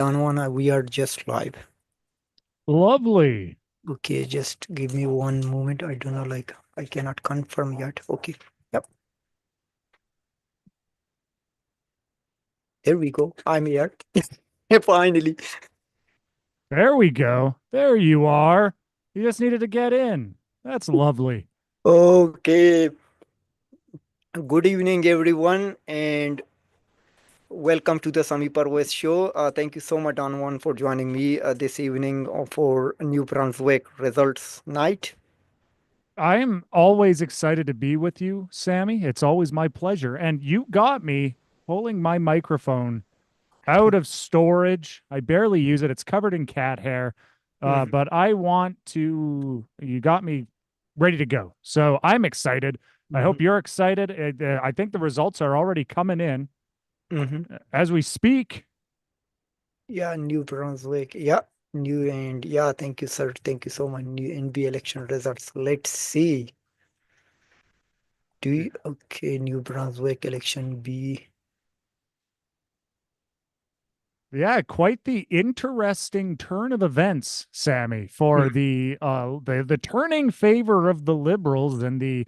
Anwana, we are just live. Lovely. Okay, just give me one moment. I don't know, like, I cannot confirm yet. Okay, yep, there we go. I'm here. Finally. There we go. There you are. You just needed to get in. That's lovely. Okay, good evening, everyone, and welcome to the Sami Parvez show. Thank you so much, Anwan, for joining me this evening for New Brunswick results night. I am always excited to be with you, Sammy. It's always my pleasure. And you got me pulling my microphone out of storage. I barely use it. It's covered in cat hair. Mhm, But you got me ready to go. So I'm excited. I mhm, hope you're excited. I think the results are already coming in mhm. as we speak. Yeah, New Brunswick. Yeah, new and yeah, thank you, sir. Thank you so much. New NB election results. Let's see. Do you okay? New Brunswick election B. Yeah, quite the interesting turn of events, Sammy, for Mm, the turning favor of the liberals and the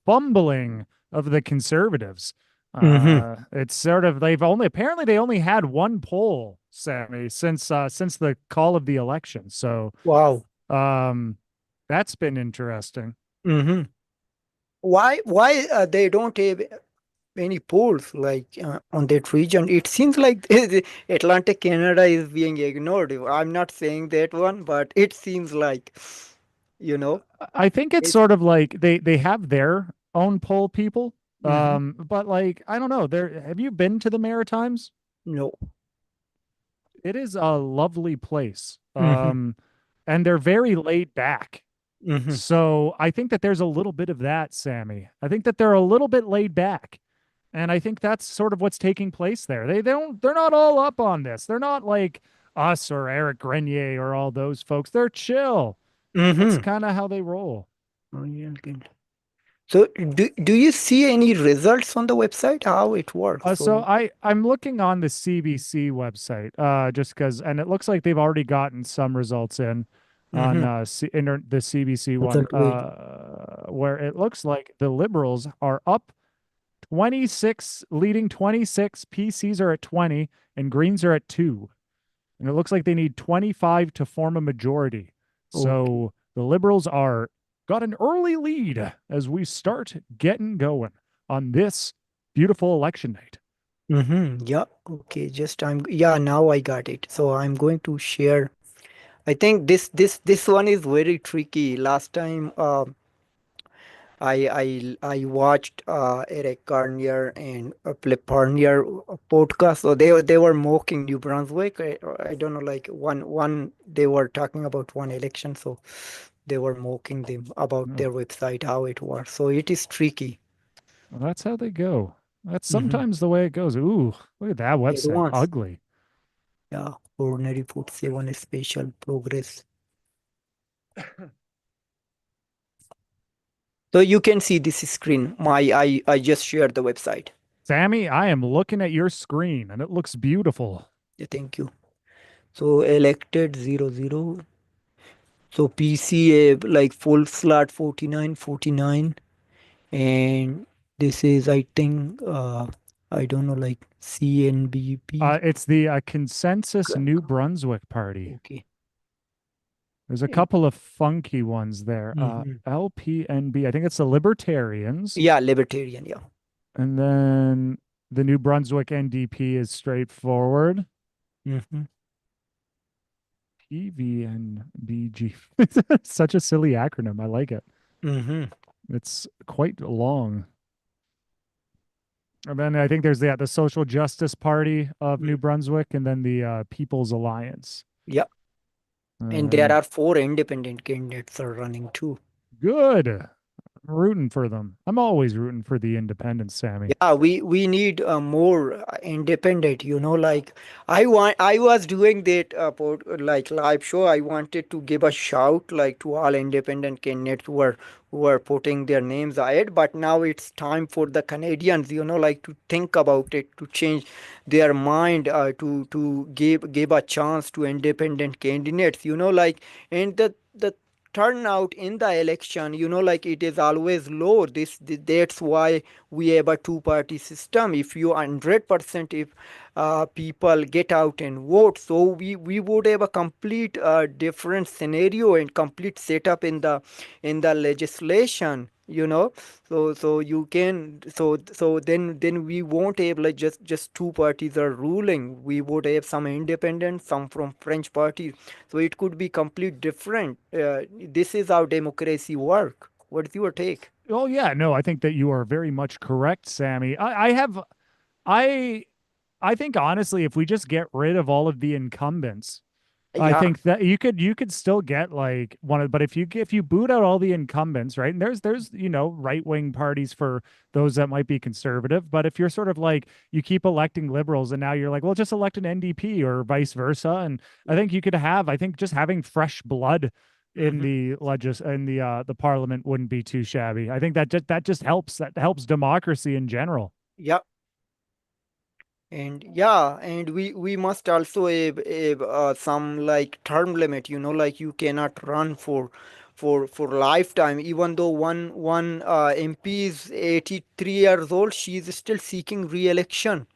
fumbling of the conservatives. mm-hmm. It's sort of they only had one poll, Sammy, since the call of the election. So Wow. um that's been interesting. Mm-hmm. Why they don't have any polls like on that region? It seems like the Atlantic Canada is being ignored. I'm not saying that one, but it seems like you know. I think it's It's sort of like they have their own poll people. mm-hmm. But like I don't know. There have you been to the Maritimes? No. It is a lovely place. Mm-hmm. And they're very laid back. Mm-hmm. So I think that there's a little bit of that, Sammy. I think that they're a little bit laid back. And I think that's sort of what's taking place there. They're not all up on this. They're not like us or Eric Grenier or all those folks. They're chill. That's Mm-hmm. kind of how they roll. Oh, yeah, good. So do you see any results on the website? How it works? So So I'm looking on the CBC website, just because, and it looks like they've already gotten some results in on mm-hmm. the CBC one, Result wait. where it looks like the Liberals are up 26, leading 26. PCs are at 20, and Greens are at 2. And it looks like they need 25 to form a majority. Okay. So the Liberals are got an early lead as we start getting going on this beautiful election night. Mm-hmm. Yeah. Okay. Just I'm yeah, now I got it. So I'm going to share. I think this one is very tricky. Last time I watched Eric Garnier and Philip Parnier podcast. So they were mocking New Brunswick. I don't know, like one they were talking about one election, so they were mocking them about Oh, their website, how it works. So it is tricky. well, that's how they go. That's Mm-hmm. sometimes the way it goes. Ooh, look at that website. Advance. Ugly. Yeah. Ordinary food, 7 special progress. So you can see this screen. I just shared the website. Sammy, I am looking at your screen and it looks beautiful. Yeah, thank you. So elected 00. So PCA like full slot 49, and this is I think I don't know, like CNBP. It's the Consensus New Brunswick Party. Okay. There's a couple of funky ones there. Mm-hmm. LPNB, I think it's the Libertarians. Yeah, libertarian. Yeah. And then the New Brunswick NDP is straightforward. Mm-hmm. PVNBG. Such a silly acronym. I like it. Mm-hmm. It's quite long. And then I think there's the Social Justice Party of New Mm. Brunswick, and then the People's Alliance. Yeah. And there Um, are four independent candidates are running too. Good. rooting for them. I'm always rooting for the independents, Sammy. Yeah, we need more independent, like I was doing that like live show. I wanted to give a shout like to all independent candidates who are putting their names ahead, but now it's time for the Canadians, like to think about it, to change their mind, to give a chance to independent candidates, like, and the turnout in the election, like it is always low. That's why we have a two-party system. If you 100%, if people get out and vote, so we would have a complete different scenario and complete setup in the legislation, so you can, so then we won't have like just two parties are ruling. We would have some independent, some from French parties, so it could be complete different. This is how democracy work. What's your take? Oh yeah, no, I think that you are very much correct, Sammy. I I think honestly, if we just get rid of all of the incumbents, I Yeah. think that you could still get like one of, but if you boot out all the incumbents, right? And there's right wing parties for those that might be conservative, but if you're sort of like you keep electing liberals and now you're like, well, just elect an NDP or vice versa, and I think you could have, I think just having fresh blood in Hmm. the parliament wouldn't be too shabby. I think that just helps, that helps democracy in general. Yeah. And yeah, and we must also have some like term limit, like you cannot run for lifetime. Even though one MP is 83 years old, she is still seeking re-election.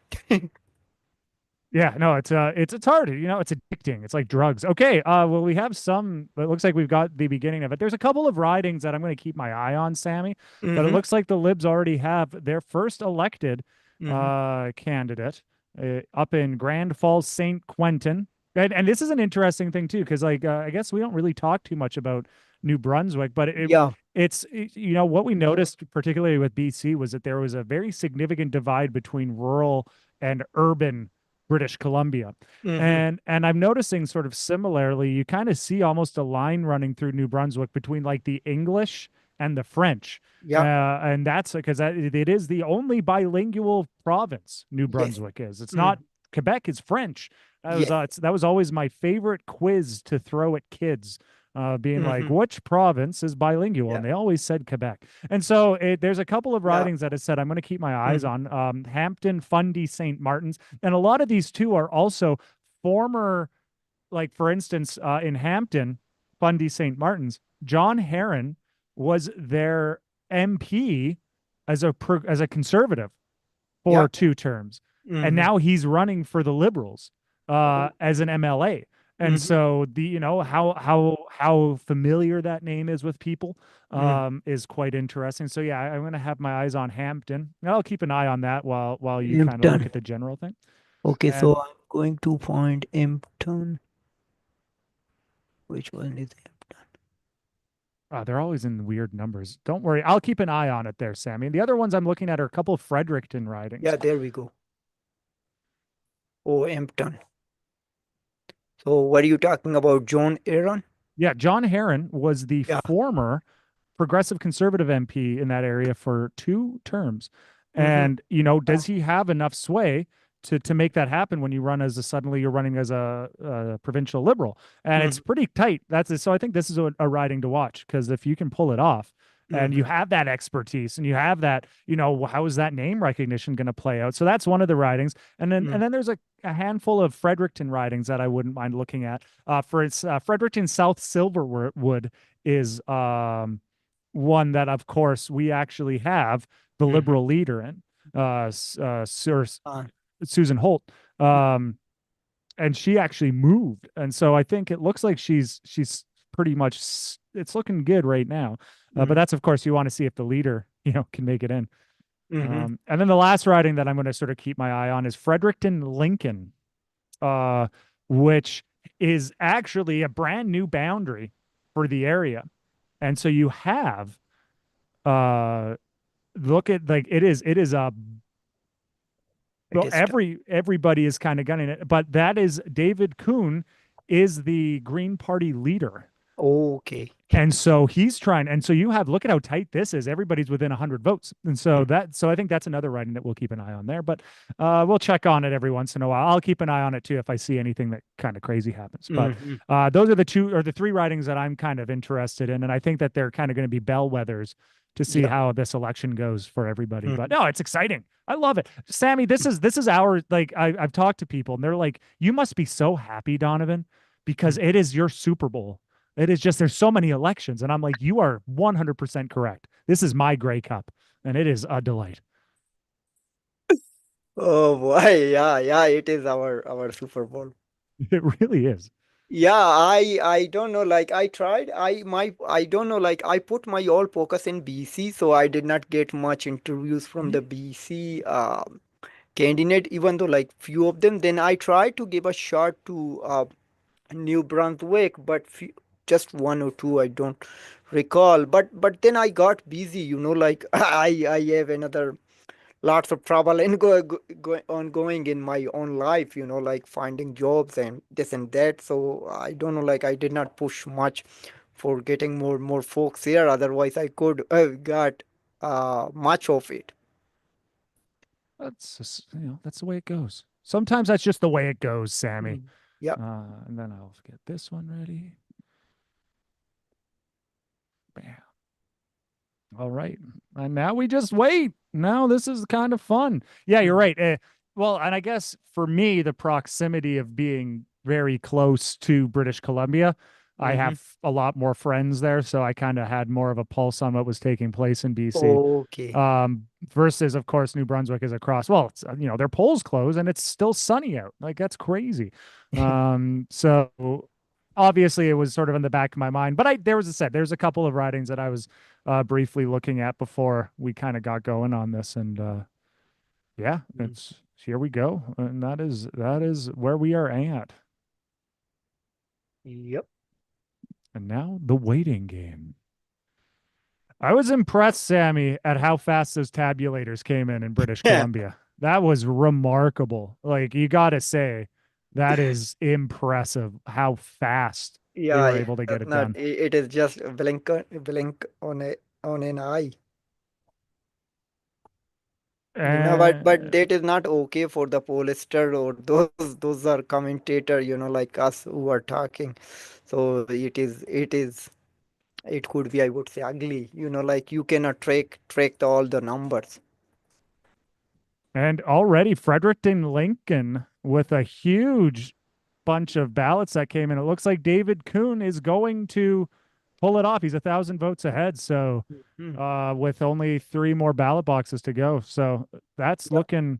Yeah, no, it's hard. It's addicting. It's like drugs. Okay, well, we have some. It looks like we've got the beginning of it. There's a couple of ridings that I'm going to keep my eye on, Sammy. But it Mm-hmm. looks like the Libs already have their first elected Mm-hmm. candidate up in Grand Falls, St. Quentin. And this is an interesting thing too, because like I guess we don't really talk too much about New Brunswick, but Yeah. what we noticed particularly with BC was that there was a very significant divide between rural and urban British Columbia. Mm-hmm. And I'm noticing sort of similarly, you kind of see almost a line running through New Brunswick between like the English and the French. Yeah. And that's because it is the only bilingual province, New Yes. Brunswick is. It's Mm. not, Quebec is French. Yes. That was always my favorite quiz to throw at kids, being like, Mm-hmm. which province is bilingual? Yeah. And they always said Quebec. And so there's a couple of Yeah. ridings that it said I'm going to keep my eyes Mm-hmm. on. Hampton, Fundy, St. Martin's, and a lot of these too are also former, like for instance, in Hampton, Fundy, St. Martin's, John Herron was their MP as a conservative Yeah. for 2 terms, and Mm-hmm. now he's running for the Liberals Okay. as an MLA. And Mm-hmm. so how familiar that name is with people Mm. is quite interesting. So yeah, I'm going to have my eyes on Hampton. I'll keep an eye on that while you kind of look Impton. at the general thing. Okay, so And I'm going to find Impton. Which one is it? they're always in weird numbers. Don't worry, I'll keep an eye on it there, Sammy. And the other ones I'm looking at are a couple of Fredericton Yeah, ridings. there we go. Oh, Impton. So what are you talking about, John Aaron? Yeah, John Herron was the Yeah. former progressive conservative MP in that area for 2 terms. Mm-hmm. And, does he have enough sway to make that happen when you run as a suddenly you're running as a provincial liberal? And Mm-hmm. it's pretty tight. So I think this is a riding to watch because if you can pull it off and you Mm-hmm. have that expertise and you have that, how is that name recognition going to play out? So that's one of the ridings. And then there's a handful of Fredericton ridings that I wouldn't mind looking at. For its Fredericton South Silverwood is one that, of course, we actually have the Mm-hmm. liberal leader in, Sir Uh, Susan Holt, um, and she actually moved, and so I think it looks like she's pretty much it's looking good right now. But mm-hmm. that's of course you want to see if the leader can make it in. Mm-hmm. And then the last riding that I'm going to sort of keep my eye on is Fredericton Lincoln, uh, which is actually a brand new boundary for the area. And so you have uh look at like it is a It well is tough. everybody is kind of gunning it, but that is David Kuhn is the Green Party leader. Okay. And so he's trying, and so you have look at how tight this is. Everybody's within 100 votes, and so I think that's another writing that we'll keep an eye on there. But we'll check on it every once in a while. I'll keep an eye on it too if I see anything that kind of crazy happens. But Mm-hmm. those are the two or the three writings that I'm kind of interested in, and I think that they're kind of going to be bellwethers to see Yeah. how this election goes for everybody. But Mm-hmm. no, it's exciting. I love it, Sammy. This is our like I've talked to people, and they're like, "You must be so happy, Donovan, because it is your Super Bowl." It is just there's so many elections, and I'm like, you are 100% correct. This is my Grey Cup, and it is a delight. Oh boy, yeah, yeah, it is our Super Bowl. It really is. Yeah, I don't know. Like I tried, I don't know. Like I put my all focus in BC, so I did not get much interviews from the BC candidate, even though like few of them. Then I tried to give a shot to New Brunswick, but just one or two I don't recall. But then I got busy, like I have another lots of trouble and ongoing in my own life, like finding jobs and this and that. So I don't know, like I did not push much for getting more folks here. Otherwise, I could have got much of it. That's just, that's the way it goes. Sometimes that's just the way it goes, Sammy. Mm. Yeah. And then I'll get this one ready. Bam. All right. And now we just wait. Now this is kind of fun. Yeah, you're Mm. right. Well, and I guess for me, the proximity of being very close to British Columbia, I Mm-hmm. have a lot more friends there. So I kind of had more of a pulse on what was taking place in BC. Okay. Versus, of course, New Brunswick is across. Well, it's, their polls close and it's still sunny out. Like that's crazy. So obviously it was sort of in the back of my mind. But there's a couple of writings that I was briefly looking at before we kind of got going on this, and yeah, Mm. it's here we go, and that is where we are at, Yep. and now the waiting game. I was impressed, Sammy, at how fast those tabulators came in British Columbia. That was remarkable. Like you got to say, that is impressive how fast they Yeah, were yeah, able to get that's it not. done. It is just a blink on an eye. But And that is not okay for the pollster or those are commentator, like us who are talking. So it could be, I would say, ugly. Like you cannot track all the numbers. And already Fredericton Lincoln with a huge bunch of ballots that came in. It looks like David Kuhn is going to pull it off. He's 1,000 votes ahead. So Hmm. with only three more ballot boxes to go. So that's Yeah. looking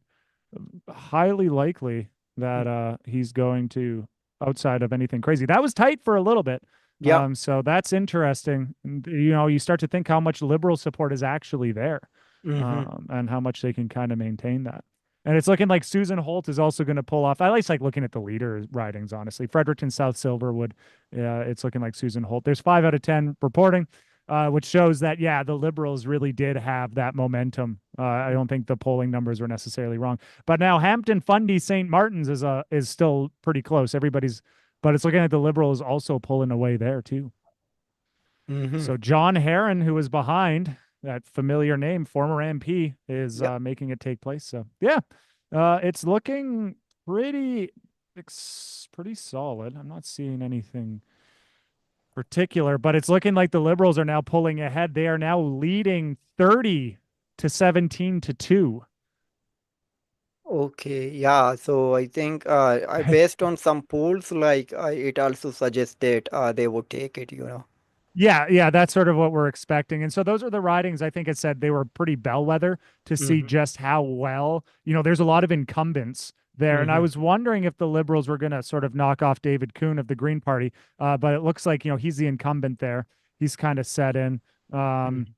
highly likely that Mm. he's going to outside of anything crazy. That was tight for a little bit. Yeah. So that's interesting. And, you start to think how much liberal support is actually there, Hmm. and how much they can kind of maintain that. And it's looking like Susan Holt is also going to pull off. I like looking at the leader ridings, honestly. Fredericton, South Silverwood. It's looking like Susan Holt. There's 5 out of 10 reporting, which shows that, yeah, the Liberals really did have that momentum. I don't think the polling numbers were necessarily wrong. But now Hampton, Fundy, St. Martin's is still pretty close. But it's looking like the Liberals also pulling away there too. Hmm. So John Herron, who was behind that familiar name, former MP, is Yeah. making it take place. So yeah, it's looking pretty, pretty solid. I'm not seeing anything particular, but it's looking like the Liberals are now pulling ahead. They are now leading 30 to 17 to 2. Okay. Yeah. So I think I based on some polls, like it also suggests that they would take it. Yeah, that's sort of what we're expecting. And so those are the ridings. I think it said they were pretty bellwether to see Hmm. just how well, there's a lot of incumbents there. And I Hmm. was wondering if the Liberals were going to sort of knock off David Kuhn of the Green Party. But it looks like, he's the incumbent there. He's kind of set in. Um, Hmm.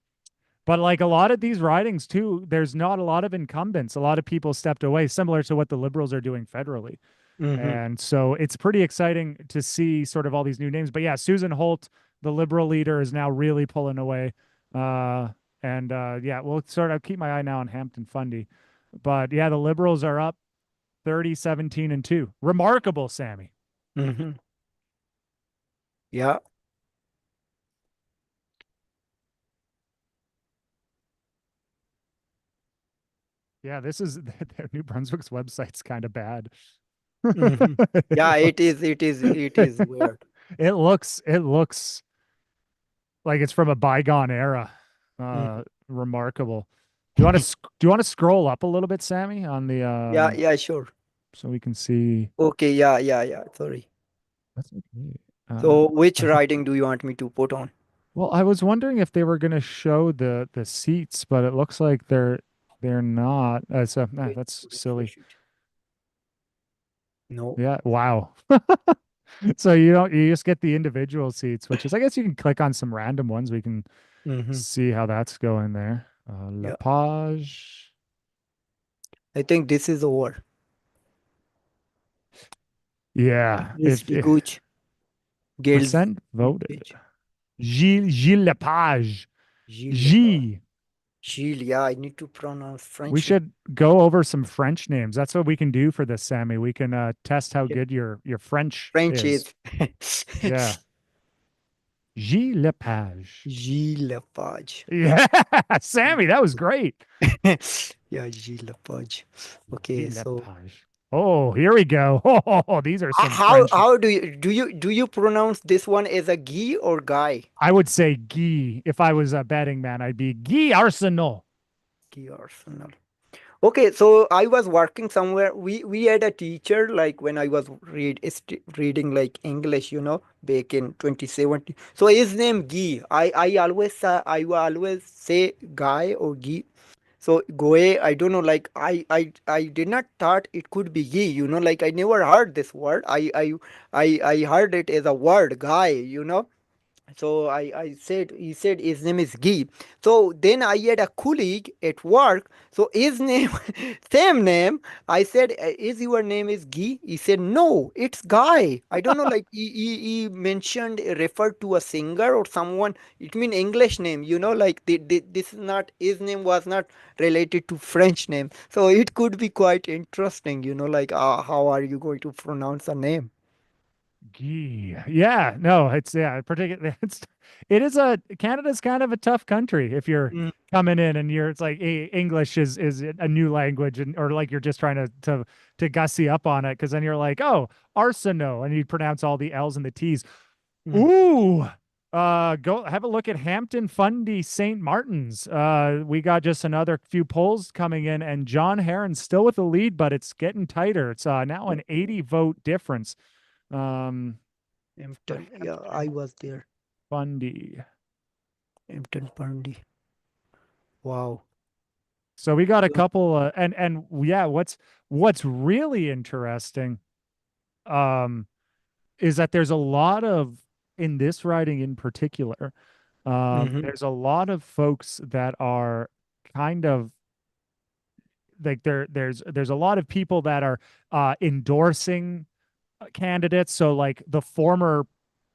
but like a lot of these ridings too, there's not a lot of incumbents. A lot of people stepped away, similar to what the Liberals are doing federally. Hmm. And so it's pretty exciting to see sort of all these new names. But yeah, Susan Holt, the liberal leader, is now really pulling away. Uh, and yeah, we'll sort of keep my eye now on Hampton Fundy. But yeah, the liberals are up 30, 17, and 2. Remarkable, Sammy. Hmm. Yeah. Yeah, this is their New Brunswick's website's kind of bad. Hmm. It Yeah, it looks is. It is weird. it looks like it's from a bygone era. Mhm. Remarkable. Do you want to scroll up a little bit, Sammy, on the Yeah, yeah, sure. so we can see. Okay, yeah, yeah, yeah. Sorry. That's okay. So, which I think writing do you want me to put on? well, I was wondering if they were going to show the seats, but it looks like they're not. So Wait, that's silly. refresh it. No. Yeah, wow. So you just get the individual seats, which is I guess you can click on some random ones. We can Hmm. see how that's going there. La Yeah, Page. I think this is over. Yeah, Misty Gooch, Gales, percent voted. Page, Gilles Lepage. Gilles. G. Gilles, yeah, I need to pronounce We French name. should go over some French names. That's what we can do for this, Sammy. We can test how Yeah, good your French French is. is Yeah. Gilles Lepage. Gilles Lepage. Yeah, Sammy, that was great. Yeah, Gilles Lepage. Okay, Gilles so Lepage. Oh, here we go. Oh, these are some how French. how do you pronounce this one as a Guy or Guy? I would say Guy. If I was a betting man, I'd be Guy Arsenal. Guy Arsenal. Okay, so I was working somewhere. We had a teacher like when I was reading like English, back in 2017. So his name Guy. I always say Guy or Guy. So Goe, I don't know, like I did not thought it could be Guy, like I never heard this word. I heard it as a word, guy. So I said, he said his name is Guy. So then I had a colleague at work. So his name, same name. I said, is your name is Guy? He said, no, it's Guy. I don't know, like he mentioned, referred to a singer or someone. It mean English name, like this is not, his name was not related to French name. So it could be quite interesting, like how are you going to pronounce a name? Guy. Yeah, no, it's yeah, particularly it is a Canada's kind of a tough country if you're Mm, coming in and you're it's like English is a new language and or like you're just trying to gussy up on it because then you're like, oh, Arsenal, and you pronounce all the L's and the T's. mm. Ooh. Go have a look at Hampton Fundy St. Martin's. We got just another few polls coming in, and John Heron's still with the lead, but it's getting tighter. It's now an 80 vote difference. Um, for Hampton, yeah, I Hampton was there. Fundy. Hampton Pandy. Wow. So we got a Yeah. couple and yeah, what's really interesting um is that there's a lot of in this writing in particular, Mm-hmm. there's a lot of folks that are kind of like there's a lot of people that are endorsing candidates. So like the former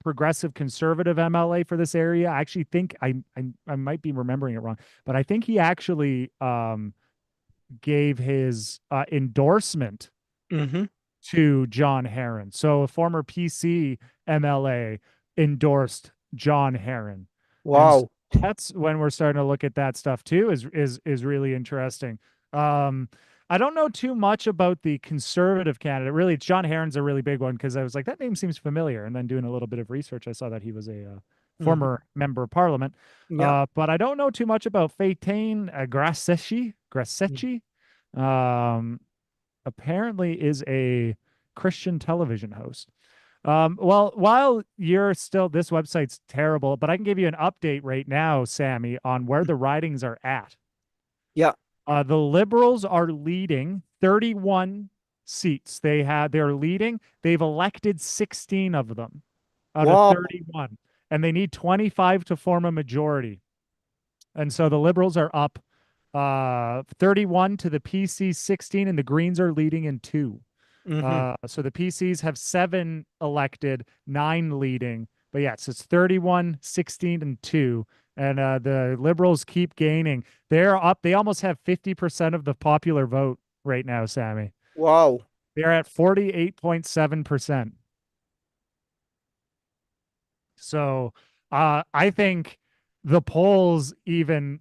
progressive conservative MLA for this area, I actually think I might be remembering it wrong, but I think he actually gave his endorsement Mm-hmm. to John Herron. So a former PC MLA endorsed John Herron. And Wow. that's when we're starting to look at that stuff too is really interesting. Um I don't know too much about the conservative candidate. Really, John Herron's a really big one because I was like, that name seems familiar. And then doing a little bit of research, I saw that he was a Mm-hmm. former member of parliament. Yeah. But I don't know too much about Faytane Grassechi. Mm. Grassechi. Um, apparently is a Christian television host. Well, while you're still, this website's terrible, but I can give you an update right now, Sammy, on where the ridings are at. Yeah. The Liberals are leading 31 seats. They're leading. They've elected 16 of them out of Wow. 31, and they need 25 to form a majority. And so the Liberals are up 31 to the PC 16, and the Greens are leading in two. Mm-hmm. So the PCs have seven elected, nine leading. But yes, it's 31, 16, and two. And the Liberals keep gaining. They're up. They almost have 50% of the popular vote right now, Sammy. Wow. They're at 48.7%. So I think the polls even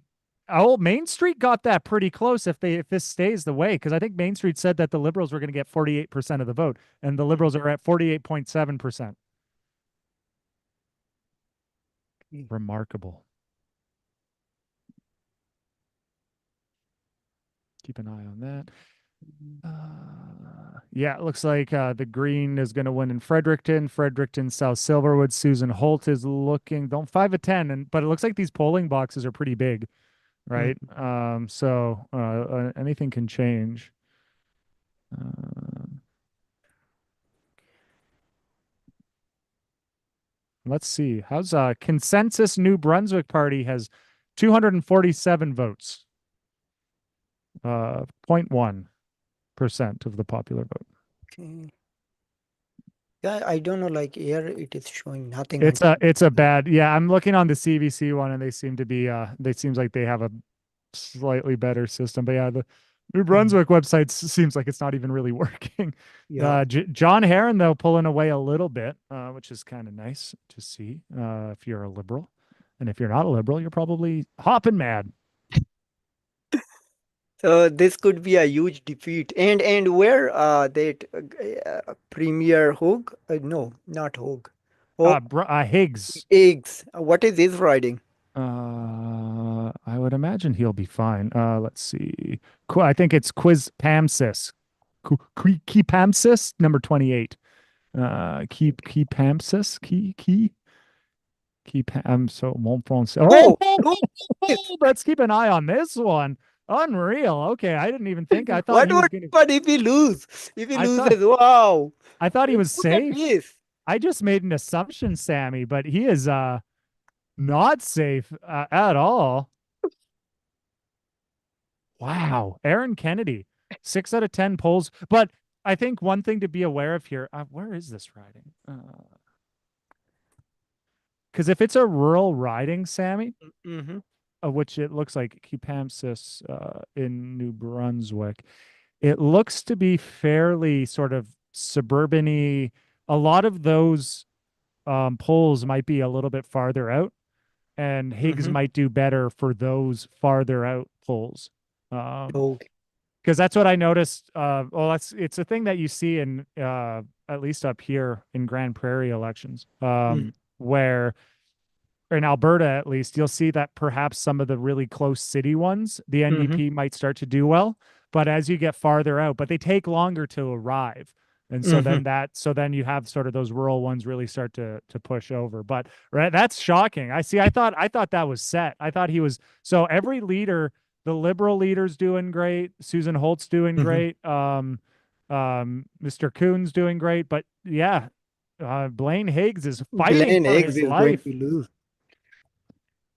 Oh, Main Street got that pretty close if this stays the way, because I think Main Street said that the Liberals were going to get 48% of the vote, and the Liberals Mhm. are at 48.7%. Okay. Remarkable. Keep an eye on that. Yeah, it looks like the Green is going to win in Fredericton. Fredericton, South Silverwood. Susan Holt is looking, don't 5 of 10, and but it looks like these polling boxes are pretty big, right? Mhm. So anything can change. Uh, let's see. How's Consensus New Brunswick Party has 247 votes, 0.1% of the popular vote. Okay. Yeah, I don't know. Like here, it is showing nothing. I It's a think. it's a bad, yeah. I'm looking on the CVC one, and they seem to be they seems like they have a slightly better system. But yeah, the New Mhm. Brunswick website seems like it's not even really working. Yeah. John Heron though pulling away a little bit, which is kind of nice to see. If you're a liberal, and if you're not a liberal, you're probably hopping mad. So this could be a huge defeat. And where that Premier Hogue? No, not Hogue. Oh, Higgs. eggs. What is his riding? I would imagine he'll be fine. Let's see. I think it's Quiz Pamsis. Key Pamsis, number 28. Key Pamsis. I'm so Montfranc. Oh, Louis! Let's keep an eye on this one. Unreal. Okay, I didn't even think. I thought What he was would gonna. happen if he lose? If he I thought loses, wow! I thought he was Look at safe. this. I just made an assumption, Sammy, but he is not safe at all. Wow. Aaron Kennedy, 6 out of 10 polls. But I think one thing to be aware of here, where is this riding? Because if it's a rural riding, Sammy, Mm-hmm. which it looks like Keepamsis in New Brunswick, it looks to be fairly sort of suburban-y. A lot of those polls might be a little bit farther out, and Higgs Mm-hmm. might do better for those farther out polls. Um, Okay. because that's what I noticed. Well, it's a thing that you see in at least up here in Grand Prairie elections, where in Alberta at least you'll see that perhaps some of the really close city ones, the Mm-hmm. NDP might start to do well, but as you get farther out, but they take longer to arrive. And so Mm-hmm. then you have sort of those rural ones really start to push over. But right, that's shocking. I thought that was set. I thought he was so every leader, the liberal leader's doing great, Susan Holt's doing Mm-hmm. great, Mr. Coon's doing great, but yeah, Blaine Higgs is fighting Blaine for Higgs his is going life. to lose.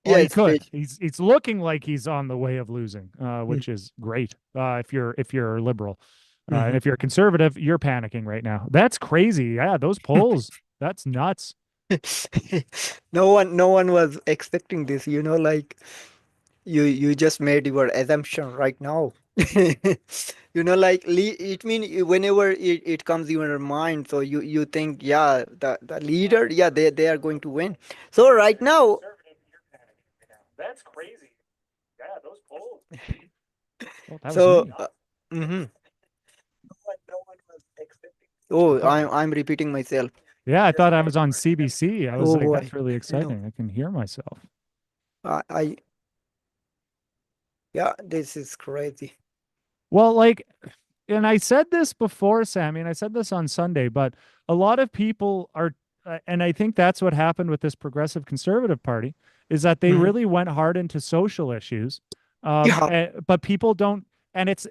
Well, he Yes, could. fish. He's looking like he's on the way of losing, Mm-hmm. which is great. If you're liberal, and if you're a conservative, you're panicking right now. That's crazy. Yeah, those polls. That's nuts. No one was expecting this, like you just made your assumption right now. Like it mean whenever it comes in your mind, so you think, yeah, the leader, yeah, they are going to win. So If right you're a now, conservative, you're panicking right now. That's crazy. Yeah, those polls. Oh, that was so me. mhm. No one was expecting. I Oh, thought. I'm repeating myself. Yeah, I thought I was on CBC. I was Oh like, boy, that's really no, exciting. I can hear myself. I yeah, this is crazy. Well, like, and I said this before, Sammy, and I said this on Sunday, but a lot of people are, and I think that's what happened with this progressive conservative party, is that they Mhm. really went hard into social issues, Yeah. but people don't. And it's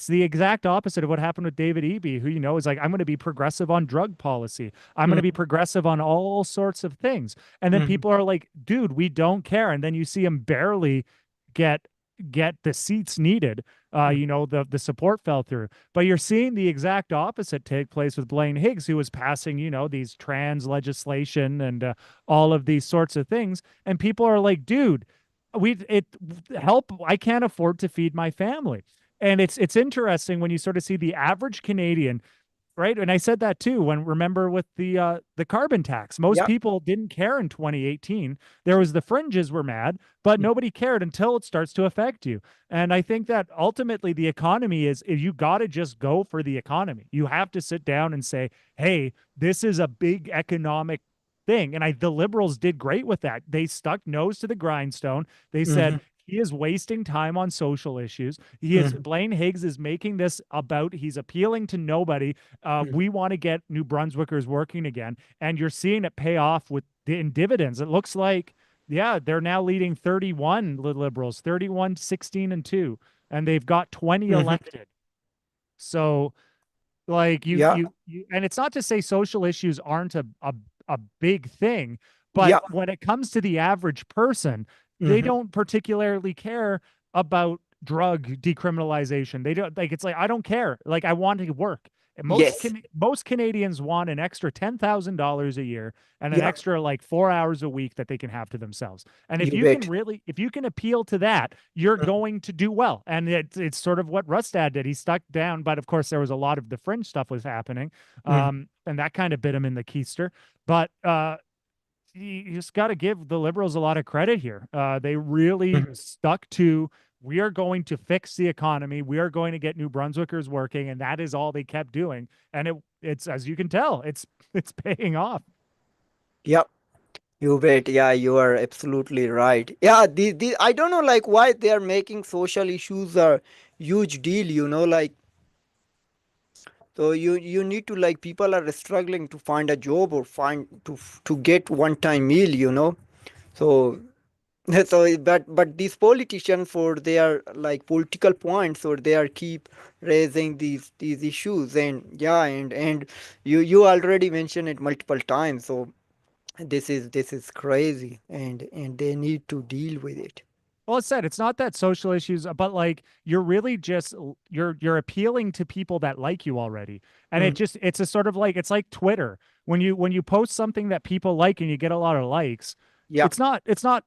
the exact opposite of what happened with David Eby, who is like, I'm going to be progressive on drug policy. I'm going to be Mhm. progressive on all sorts of things. And then Mhm. people are like, dude, we don't care. And then you see him barely get get the seats needed. Mhm. The support fell through. But you're seeing the exact opposite take place with Blaine Higgs, who was passing, these trans legislation and all of these sorts of things. And people are like, dude, we it help. I can't afford to feed my family. And it's interesting when you sort of see the average Canadian. right? And I said that too when remember with the carbon tax. Most Yeah. people didn't care in 2018. There was the fringes were mad, but Mm-hmm. nobody cared until it starts to affect you. And I think that ultimately the economy is you got to just go for the economy. You have to sit down and say, "Hey, this is a big economic thing." And the liberals did great with that. They stuck nose to the grindstone. They said Mm-hmm. he is wasting time on social issues. He is Mm-hmm. Blaine Higgs is making this about he's appealing to nobody. We want to get New Brunswickers working again, and you're seeing it pay off with in dividends. It looks like, yeah, they're now leading 31 liberals, 31, 16, and 2, and they've got 20 Mm-hmm. elected. So like Yeah. and it's not to say social issues aren't a big thing, but Yeah. when it comes to the average person, they Mm-hmm. don't particularly care about drug decriminalization. They don't like it's like I don't care. Like I want to work. And Yes. most Canadians want an extra $10,000 a year and an Yeah. extra like 4 hours a week that they can have to themselves. And You bet. if you can appeal to that, you're Mm-hmm. going to do well. And it's sort of what Rustad did. He stuck down, but of course there was a lot of the fringe stuff was happening, Mm-hmm. and that kind of bit him in the keister. But you just got to give the liberals a lot of credit here. They really Mm-hmm. stuck to we are going to fix the economy. We are going to get New Brunswickers working, and that is all they kept doing. And it's as you can tell, it's paying off. Yeah. You bet. Yeah, you are absolutely right. Yeah, I don't know like why they are making social issues a huge deal, like so you need to like people are struggling to find a job or find to get one time meal, So so but these politicians for their like political points or they are keep raising these issues and yeah and you already mentioned it multiple times. So this is crazy and they need to deal with it. Well, it's said it's not that social issues, but like you're really just you're appealing to people that like you already, and Mm, it's a sort of like it's like Twitter when you post something that people like and you get a lot of likes, yeah. it's not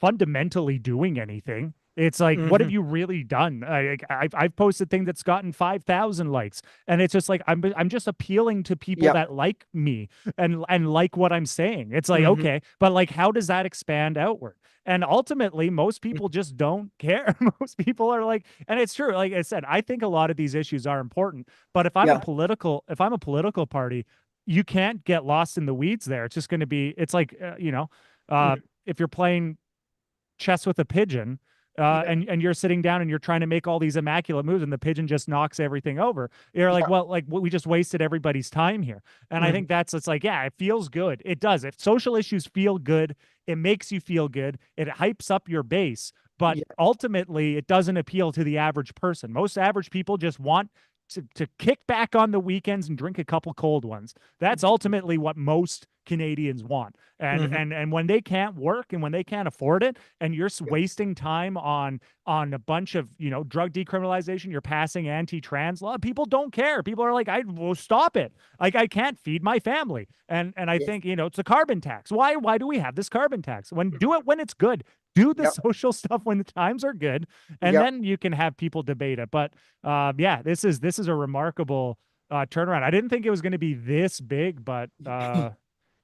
fundamentally doing anything. It's like, what have Hmm. you really done? I've posted thing that's gotten 5,000 likes, and it's just like I'm just appealing to people Yeah. that like me and like what I'm saying. It's like Hmm. okay, but like how does that expand outward? And ultimately, most people just don't care. Most people are like, and it's true. Like I said, I think a lot of these issues are important. But Yeah. if I'm a political party, you can't get lost in the weeds there. It's just going to be, it's like, uh, Mhm. if you're playing chess with a pigeon, Yeah. and you're sitting down and you're trying to make all these immaculate moves, and the pigeon just knocks everything over. You're like, Yeah. well, like we just wasted everybody's time here. And I Hmm. think that's it's like, yeah, it feels good. It does. If social issues feel good, it makes you feel good. It hypes up your base, but Yeah. ultimately, it doesn't appeal to the average person. Most average people just want to kick back on the weekends and drink a couple cold ones. That's ultimately what most Canadians want. Hmm. And when they can't work and when they can't afford it, and you're Yeah. wasting time on a bunch of drug decriminalization, you're passing anti-trans law. People don't care. People are like, I will stop it. Like I can't feed my family. And I Yes. think it's a carbon tax. Why do we have this carbon tax? When do it when it's good. Do the Yeah. social stuff when the times are good, and Yeah. then you can have people debate it. But yeah, this is a remarkable turnaround. I didn't think it was going to be this big, but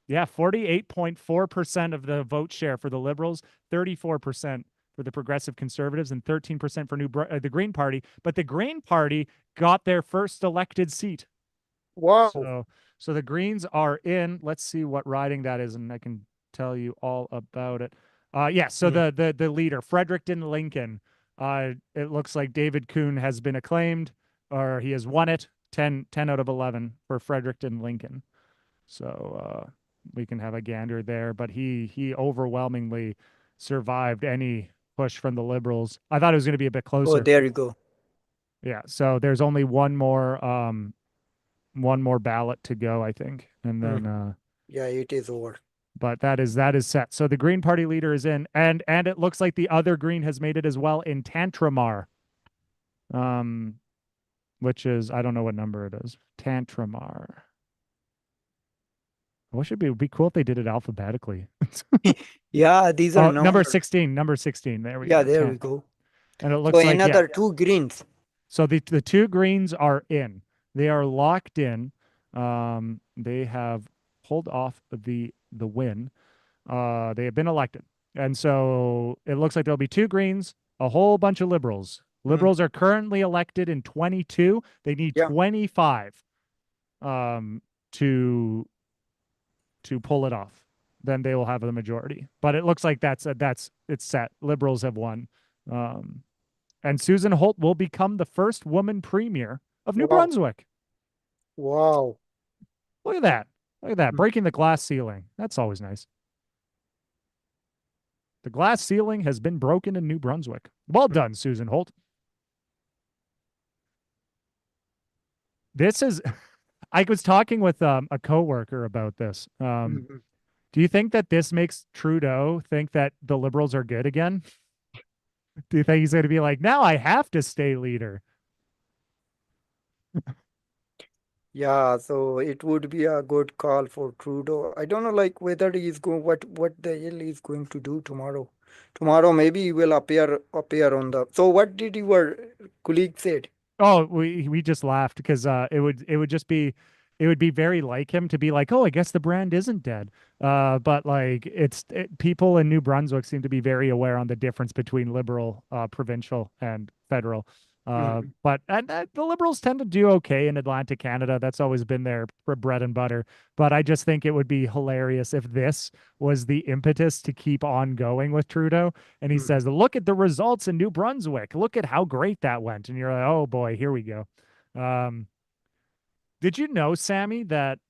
yeah, 48.4% of the vote share for the Liberals, 34% for the Progressive Conservatives, and 13% for the Green Party. But the Green Party got their first elected seat. Wow. So the Greens are in. Let's see what riding that is, and I can tell you all about it. Yeah, so Mm. the leader, Fredericton Lincoln, it looks like David Kuhn has been acclaimed, or he has won it. 10 out of 11 for Fredericton Lincoln. So we can have a gander there, but he overwhelmingly survived any push from the Liberals. I thought it was going to be a bit Oh, closer. there you go. Yeah, so there's only one more ballot to go, I think. And then Hmm. Yeah, it is over. but that is set. So the Green Party leader is in, and it looks like the other Green has made it as well in Tantramar. Um which is I don't know what number it is. Tantramar. I wish it'd be cool if they did it alphabetically. Yeah, these are Oh, number numbers. 16, number 16. There we Yeah, go. there we go. And it So looks like, yeah. another two greens. So the two greens are in. They are locked in. They have pulled off the win. They have been elected. And so it looks like there'll be two Greens, a whole bunch of Liberals. Mm. Liberals are currently elected in 22. They need Yeah. 25 um, to pull it off. Then they will have the majority. But it looks like that's it's set. Liberals have won. Um, and Susan Holt will become the first woman premier of New Wow. Brunswick. Wow. Look at that. Look at that. Mm. Breaking the glass ceiling. That's always nice. The glass ceiling has been broken in New Brunswick. Well Mm. done, Susan Holt. This is, I was talking with a coworker about this. Mhm. Do you think that this makes Trudeau think that the Liberals are good again? Do you think he's going to be like, now I have to stay leader? Yeah, so it would be a good call for Trudeau. I don't know, like whether he's going, what the hell he's going to do tomorrow. Tomorrow maybe he will appear on the. So what did your colleague said? Oh, we just laughed because it would just be it would be very like him to be like, oh, I guess the brand isn't dead. But like people in New Brunswick seem to be very aware on the difference between liberal, provincial, and federal. Mhm. But the liberals tend to do okay in Atlantic Canada. That's always been their bread and butter. But I just think it would be hilarious if this was the impetus to keep on going with Trudeau and he Mhm. says, "Look at the results in New Brunswick. Look at how great that went." And you're like, "Oh boy, here we go." Um, did you know, Sammy, that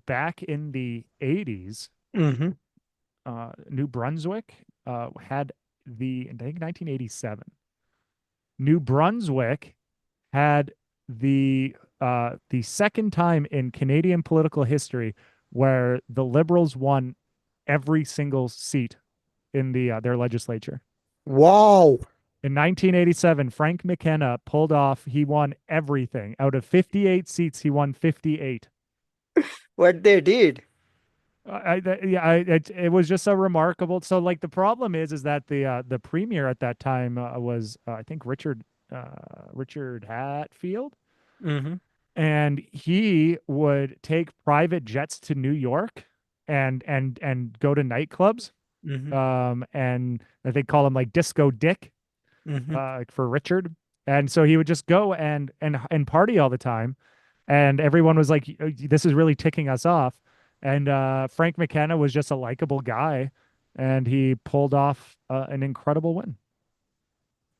back in the 80s, Mhm. New Brunswick had I think 1987, New Brunswick had the second time in Canadian political history where the Liberals won every single seat in their legislature. Wow, In 1987, Frank McKenna pulled off, he won everything. Out of 58 seats, he won 58. what they did. It was just so remarkable. So, like, the problem is that the premier at that time was, I think, Richard Hatfield. Mhm. And he would take private jets to New York and go to nightclubs. Mhm. And they call him like Disco Dick Mhm. for Richard. And so he would just go and party all the time. And everyone was like, this is really ticking us off. And Frank McKenna was just a likable guy. And he pulled off an incredible win.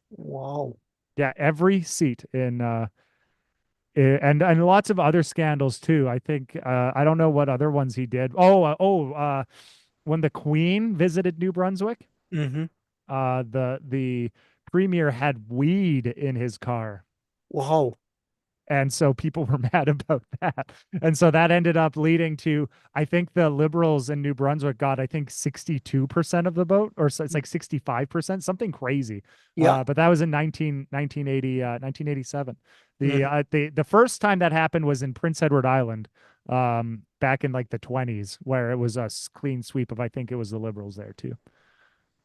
Wow. Yeah, every seat and lots of other scandals too. I think I don't know what other ones he did. When the Queen visited New Brunswick, Mhm. the premier had weed in his car. Wow. And so people were mad about that. And so that ended up leading to, I think the liberals in New Brunswick got, I think, 62% of the vote, or so it's like 65%, something crazy. Yeah. But that was in 1987. Mhm. The first time that happened was in Prince Edward Island, back in like the 20s, where it was a clean sweep of, I think it was the liberals there too.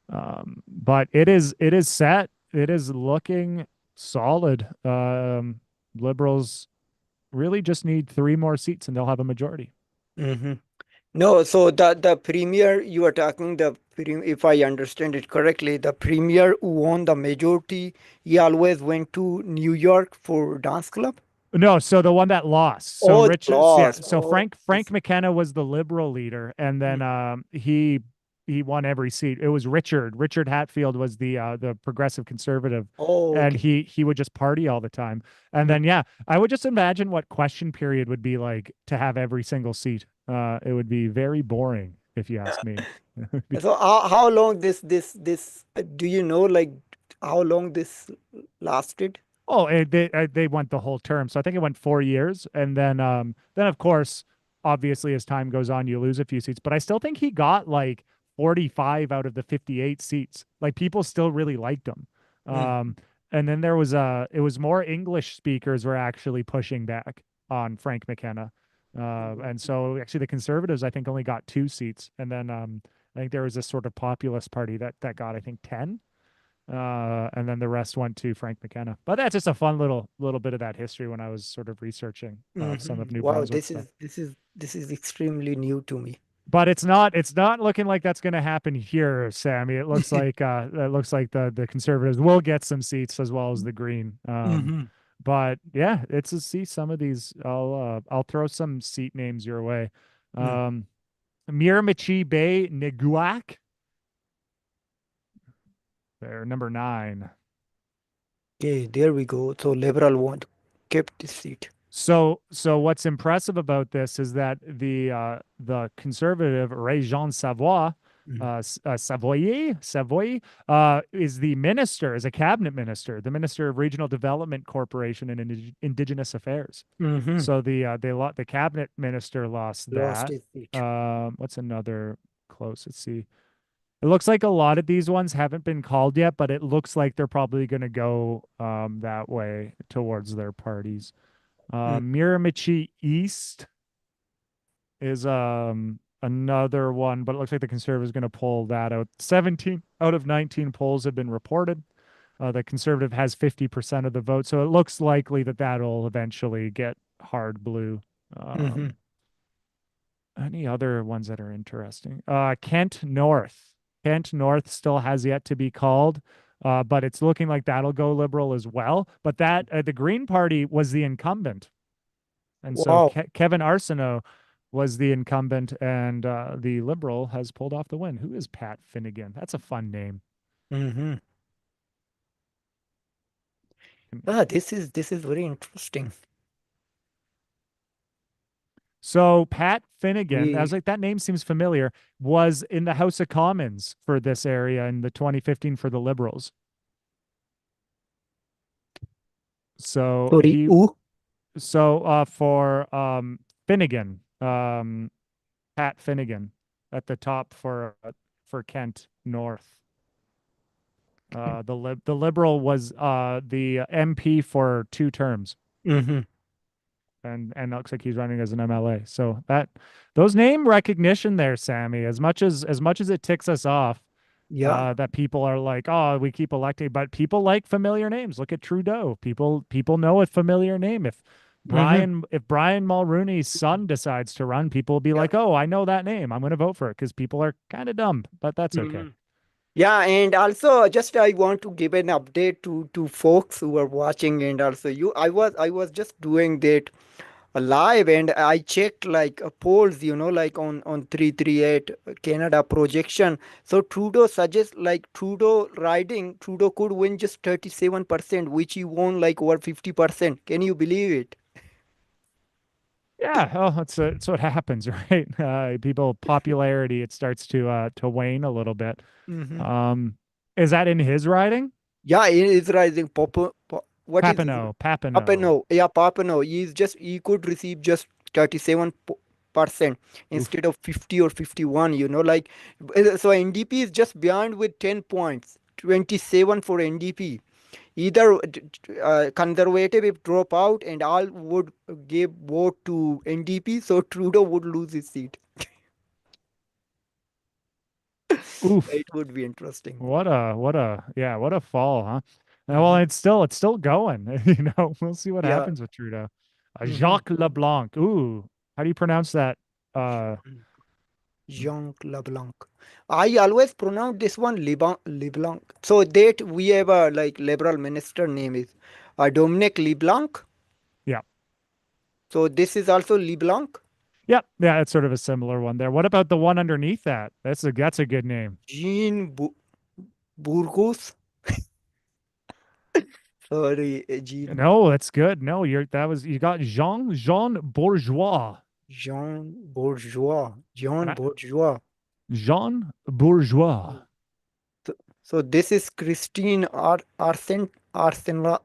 But it is set. It is looking solid. Liberals really just need three more seats and they'll have a majority. Mhm. No, so the premier you are talking if I understand it correctly, the premier who won the majority, he always went to New York for dance club. No, so the one that lost. So Oh, the Richard, yeah. lost. So Oh, Frank McKenna was the liberal leader, and then he won every seat. It was Richard Hatfield was the progressive conservative, oh, and okay. he would just party all the time. And Mm. then yeah, I would just imagine what question period would be like to have every single seat. It would be very boring if you ask me. It would be So how long this do you know like how long this lasted? Oh, they went the whole term. So I think it went 4 years, and then of course, obviously, as time goes on, you lose a few seats. But I still think he got like 45 out of the 58 seats. Like people still really liked him. Mm. Um, and then it was more English speakers were actually pushing back on Frank McKenna. And so actually the conservatives I think only got 2 seats, and then I think there was this sort of populist party that got I think 10. And then the rest went to Frank McKenna. But that's just a fun little bit of that history when I was sort of researching some of New Wow, Brunswick this stuff. is this is this is extremely new to me. But it's not looking like that's going to happen here, Sammy. It looks like the conservatives will get some seats as well as the Green. Mm-hmm. But yeah, it's to see some of these. I'll throw some seat names your way. Um, Miramichi Bay Niguac, they're number 9. Okay, there we go. So liberal want kept this seat. So what's impressive about this is that the conservative Réjean Savoy, is the minister, is a cabinet minister, the minister of Regional Development Corporation and Indigenous Affairs. Mm-hmm. So the cabinet minister lost Lost that. his seat. What's another close? Let's see. It looks like a lot of these ones haven't been called yet, but it looks like they're probably going to go that way towards their parties. Mm. Miramichi East is another one, but it looks like the conservatives are going to pull that out. 17 out of 19 polls have been reported. The conservative has 50% of the vote, so it looks likely that that'll eventually get hard blue. Mm-hmm. Um, any other ones that are interesting? Kent North. Kent North still has yet to be called, but it's looking like that'll go liberal as well. But that the Green Party was the incumbent. And so Wow. Kevin Arsenault was the incumbent, and the Liberal has pulled off the win. Who is Pat Finnegan? That's a fun name. Mm-hmm. Ah, this is very interesting. So Pat Finnegan, I was We like, that name seems familiar, was in the House of Commons for this area in the 2015 for the Liberals. So sorry. he, Who? for Finnegan, Pat Finnegan at the top for Kent North. The Liberal was the MP for 2 terms, Mm-hmm. and it looks like he's running as an MLA. So that those name recognition there, Sammy, as much as it ticks us off, Yeah. that people are like, oh, we keep electing, but people like familiar names. Look at Trudeau. People know a familiar name. Mm-hmm. If Brian Mulroney's son decides to run, people will be Yeah. like, oh, I know that name. I'm going to vote for it because people are kind of dumb, but that's okay. Mm-hmm. Yeah, and also just I want to give an update to folks who are watching, and also you. I was just doing that live, and I checked like polls, like on 338 Canada projection. So Trudeau suggests like Trudeau could win just 37%, which he won like over 50%. Can you believe it? Yeah, oh, it's what happens, right? People popularity it starts to wane a little bit. Hmm. Um, is that in his riding? Yeah, he is rising. What is his? Papineau, Papineau. Papano. Yeah, Papano. He could receive just 37% Oof. instead of 50 or 51. So NDP is just behind with 10 points. 27 for NDP. Either conservative if drop out and all would give vote to NDP, so Trudeau would lose his seat. Oof. It would be interesting. What a fall, huh? Well, Hmm. it's still going. We'll see what Yeah. happens with Trudeau. Hmm. Jacques Leblanc. Ooh, how do you pronounce that? Uh, Jean LeBlanc. I always pronounce this one LeBlanc. So that we have a like liberal minister name is Dominic LeBlanc. yeah, So this is also LeBlanc. yeah. It's sort of a similar one there. What about the one underneath that? That's a good name. Jean Bourgos. Sorry, Jean No, that's good. No, you got Jean Bourgeois. Jean Bourgeois. And Jean Bourgeois. Jean Bourgeois. So, so this is Christine Arsenal Arsenault.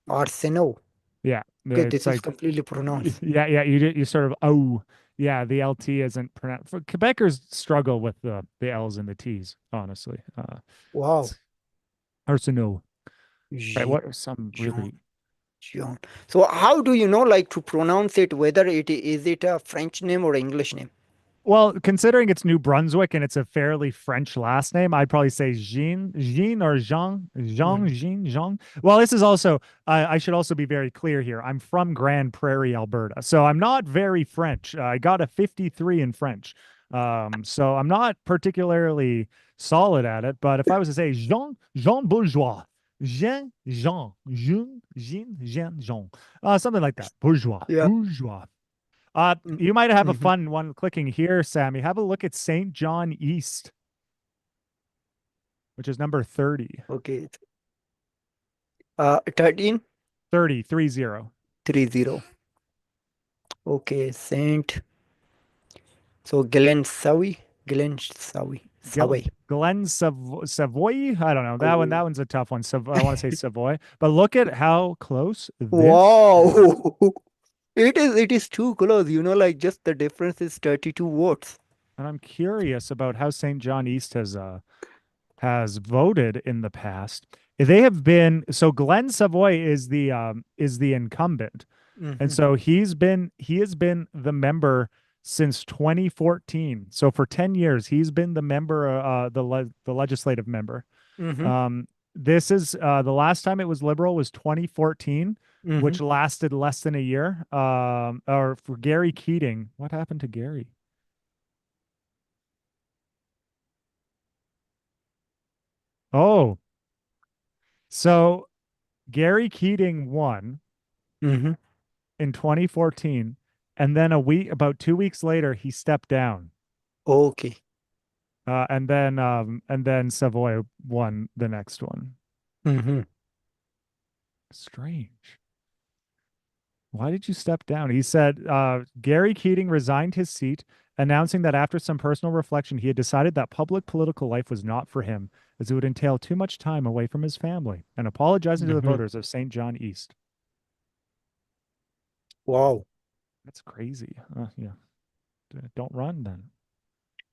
Arsenault. Yeah, Okay, it's this is like completely pronounced. yeah. You sort of yeah. The LT isn't pronounced. Quebecers struggle with the L's and the T's. Honestly, Wow. it's Arsenault. Right. Jean What are some Jean really Jean. So how do you know like to pronounce it, whether is it a French name or English name? Well, considering it's New Brunswick and it's a fairly French last name, I'd probably say Jean or Mhm. Jean. Well, this is also, I should also be very clear here. I'm from Grand Prairie, Alberta, so I'm not very French. I got a 53 in French. So I'm not particularly solid at it, but if I was to say Jean Bourgeois, Jean, something like that, Yeah. bourgeois. Mm, You might have a mhm. fun one clicking here, Sammy. Have a look at St. John East, which is number 30. Okay. 13 30. 30. Okay, Saint. So Glen Sawi, Glen Sawi, Sawai. Glen Savoy. I don't know. Oh. That one's a tough one. I want to say Savoy. But look at how close this is. Wow. It is too close, like just the difference is 32 votes. And I'm curious about how St. John East has voted in the past. They have been so Glen Savoy is the incumbent. And Mm-hmm. so he has been the member since 2014. So for 10 years, he's been the member, the legislative member. Mm-hmm. Um, this is the last time it was liberal was 2014, Mm-hmm. which lasted less than a year. Or for Gary Keating, what happened to Gary? Oh, so Gary Keating won Mm-hmm. in 2014, and then about 2 weeks later, he stepped down. Okay. And then Savoy won the next one. Mm-hmm. Strange. Why did you step down? He said Gary Keating resigned his seat, announcing that after some personal reflection, he had decided that public political life was not for him, as it would entail too much time away from his family, and apologizing to the Mm-hmm. voters of St. John East. Wow. That's crazy. Yeah, don't run then.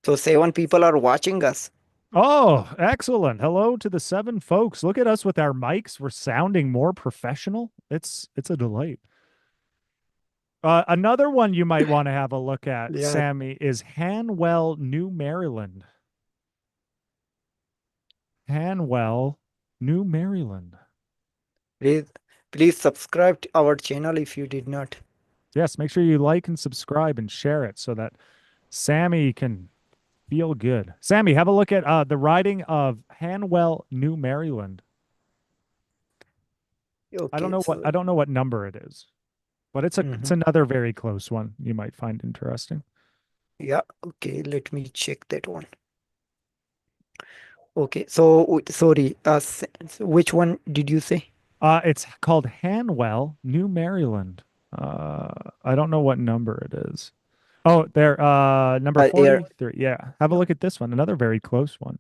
So 7 people are watching us. Oh, excellent. Hello to the 7 folks. Look at us with our mics. We're sounding more professional. It's a delight. Another one you might want to have a look at, Yeah. Sammy, is Hanwell, New Maryland. Hanwell, New Maryland. Please, please subscribe to our channel if you did not. Yes, make sure you like and subscribe and share it so that Sammy can feel good. Sammy, have a look at the riding of Hanwell, New Maryland. Okay. So I don't know what number it is, but it's mhm. another very close one you might find interesting. Yeah. Okay. Let me check that one. Okay. So sorry. Which one did you say? It's called Hanwell, New Maryland. I don't know what number it is. Oh, there, number Air. 43. Yeah. Have a look at this one, another very close one,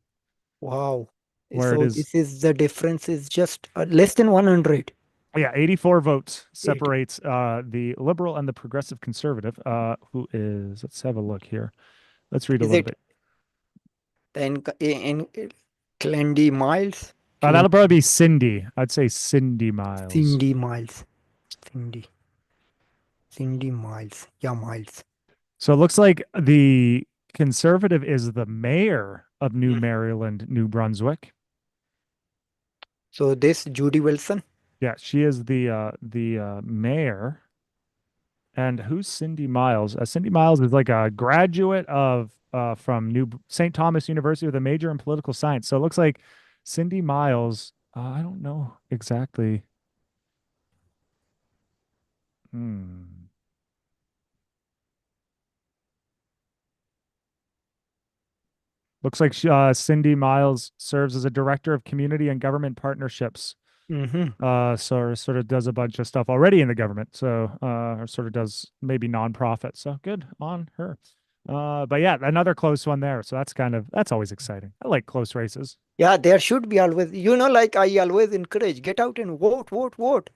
Wow. where it So is, this is the difference is just less than 100. yeah, 84 votes 80. separates the liberal and the progressive conservative, who is, let's have a look here. Let's read a Is little it bit. in Clendy Miles? That'll Clen probably be Cindy. I'd say Cindy Miles. Cindy Miles. Cindy. Cindy Miles. Yeah, Miles. So it looks like the conservative is the mayor of New Mm. Maryland, New Brunswick. So this Judy Wilson. Yeah, she is the mayor. And who's Cindy Miles? Cindy Miles is like a graduate of from New St. Thomas University with a major in political science. So it looks like Cindy Miles. I don't know exactly. Hmm. Looks like Cindy Miles serves as a director of community and government partnerships. Mm-hmm. So sort of does a bunch of stuff already in the government. So or sort of does maybe nonprofit. So good on her. But yeah, another close one there. So that's always exciting. I like close races. Yeah, there should be always, like I always encourage, get out and vote, vote, vote.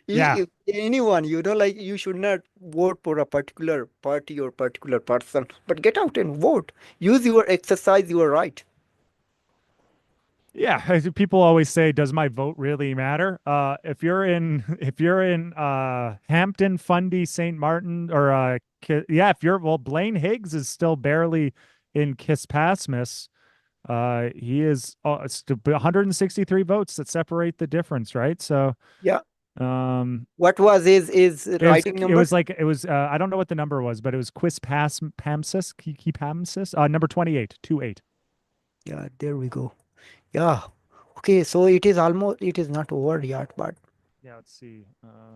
Yeah. Anyone, like you should not vote for a particular party or particular person, but get out and vote. Use your exercise, your right. Yeah, people always say, "Does my vote really matter?" If you're in, if you're in Hampton, Fundy, St. Martin, or yeah, if you're well, Blaine Higgs is still barely in Kispasmus. He is 163 votes that separate the difference, right? So, Yeah. um, What was his writing it number? was like it was I don't know what the number was, but it was Quispamsis, number 28, 28. Yeah, there we go. Yeah. Okay, so it is not over yet, but Yeah, let's see.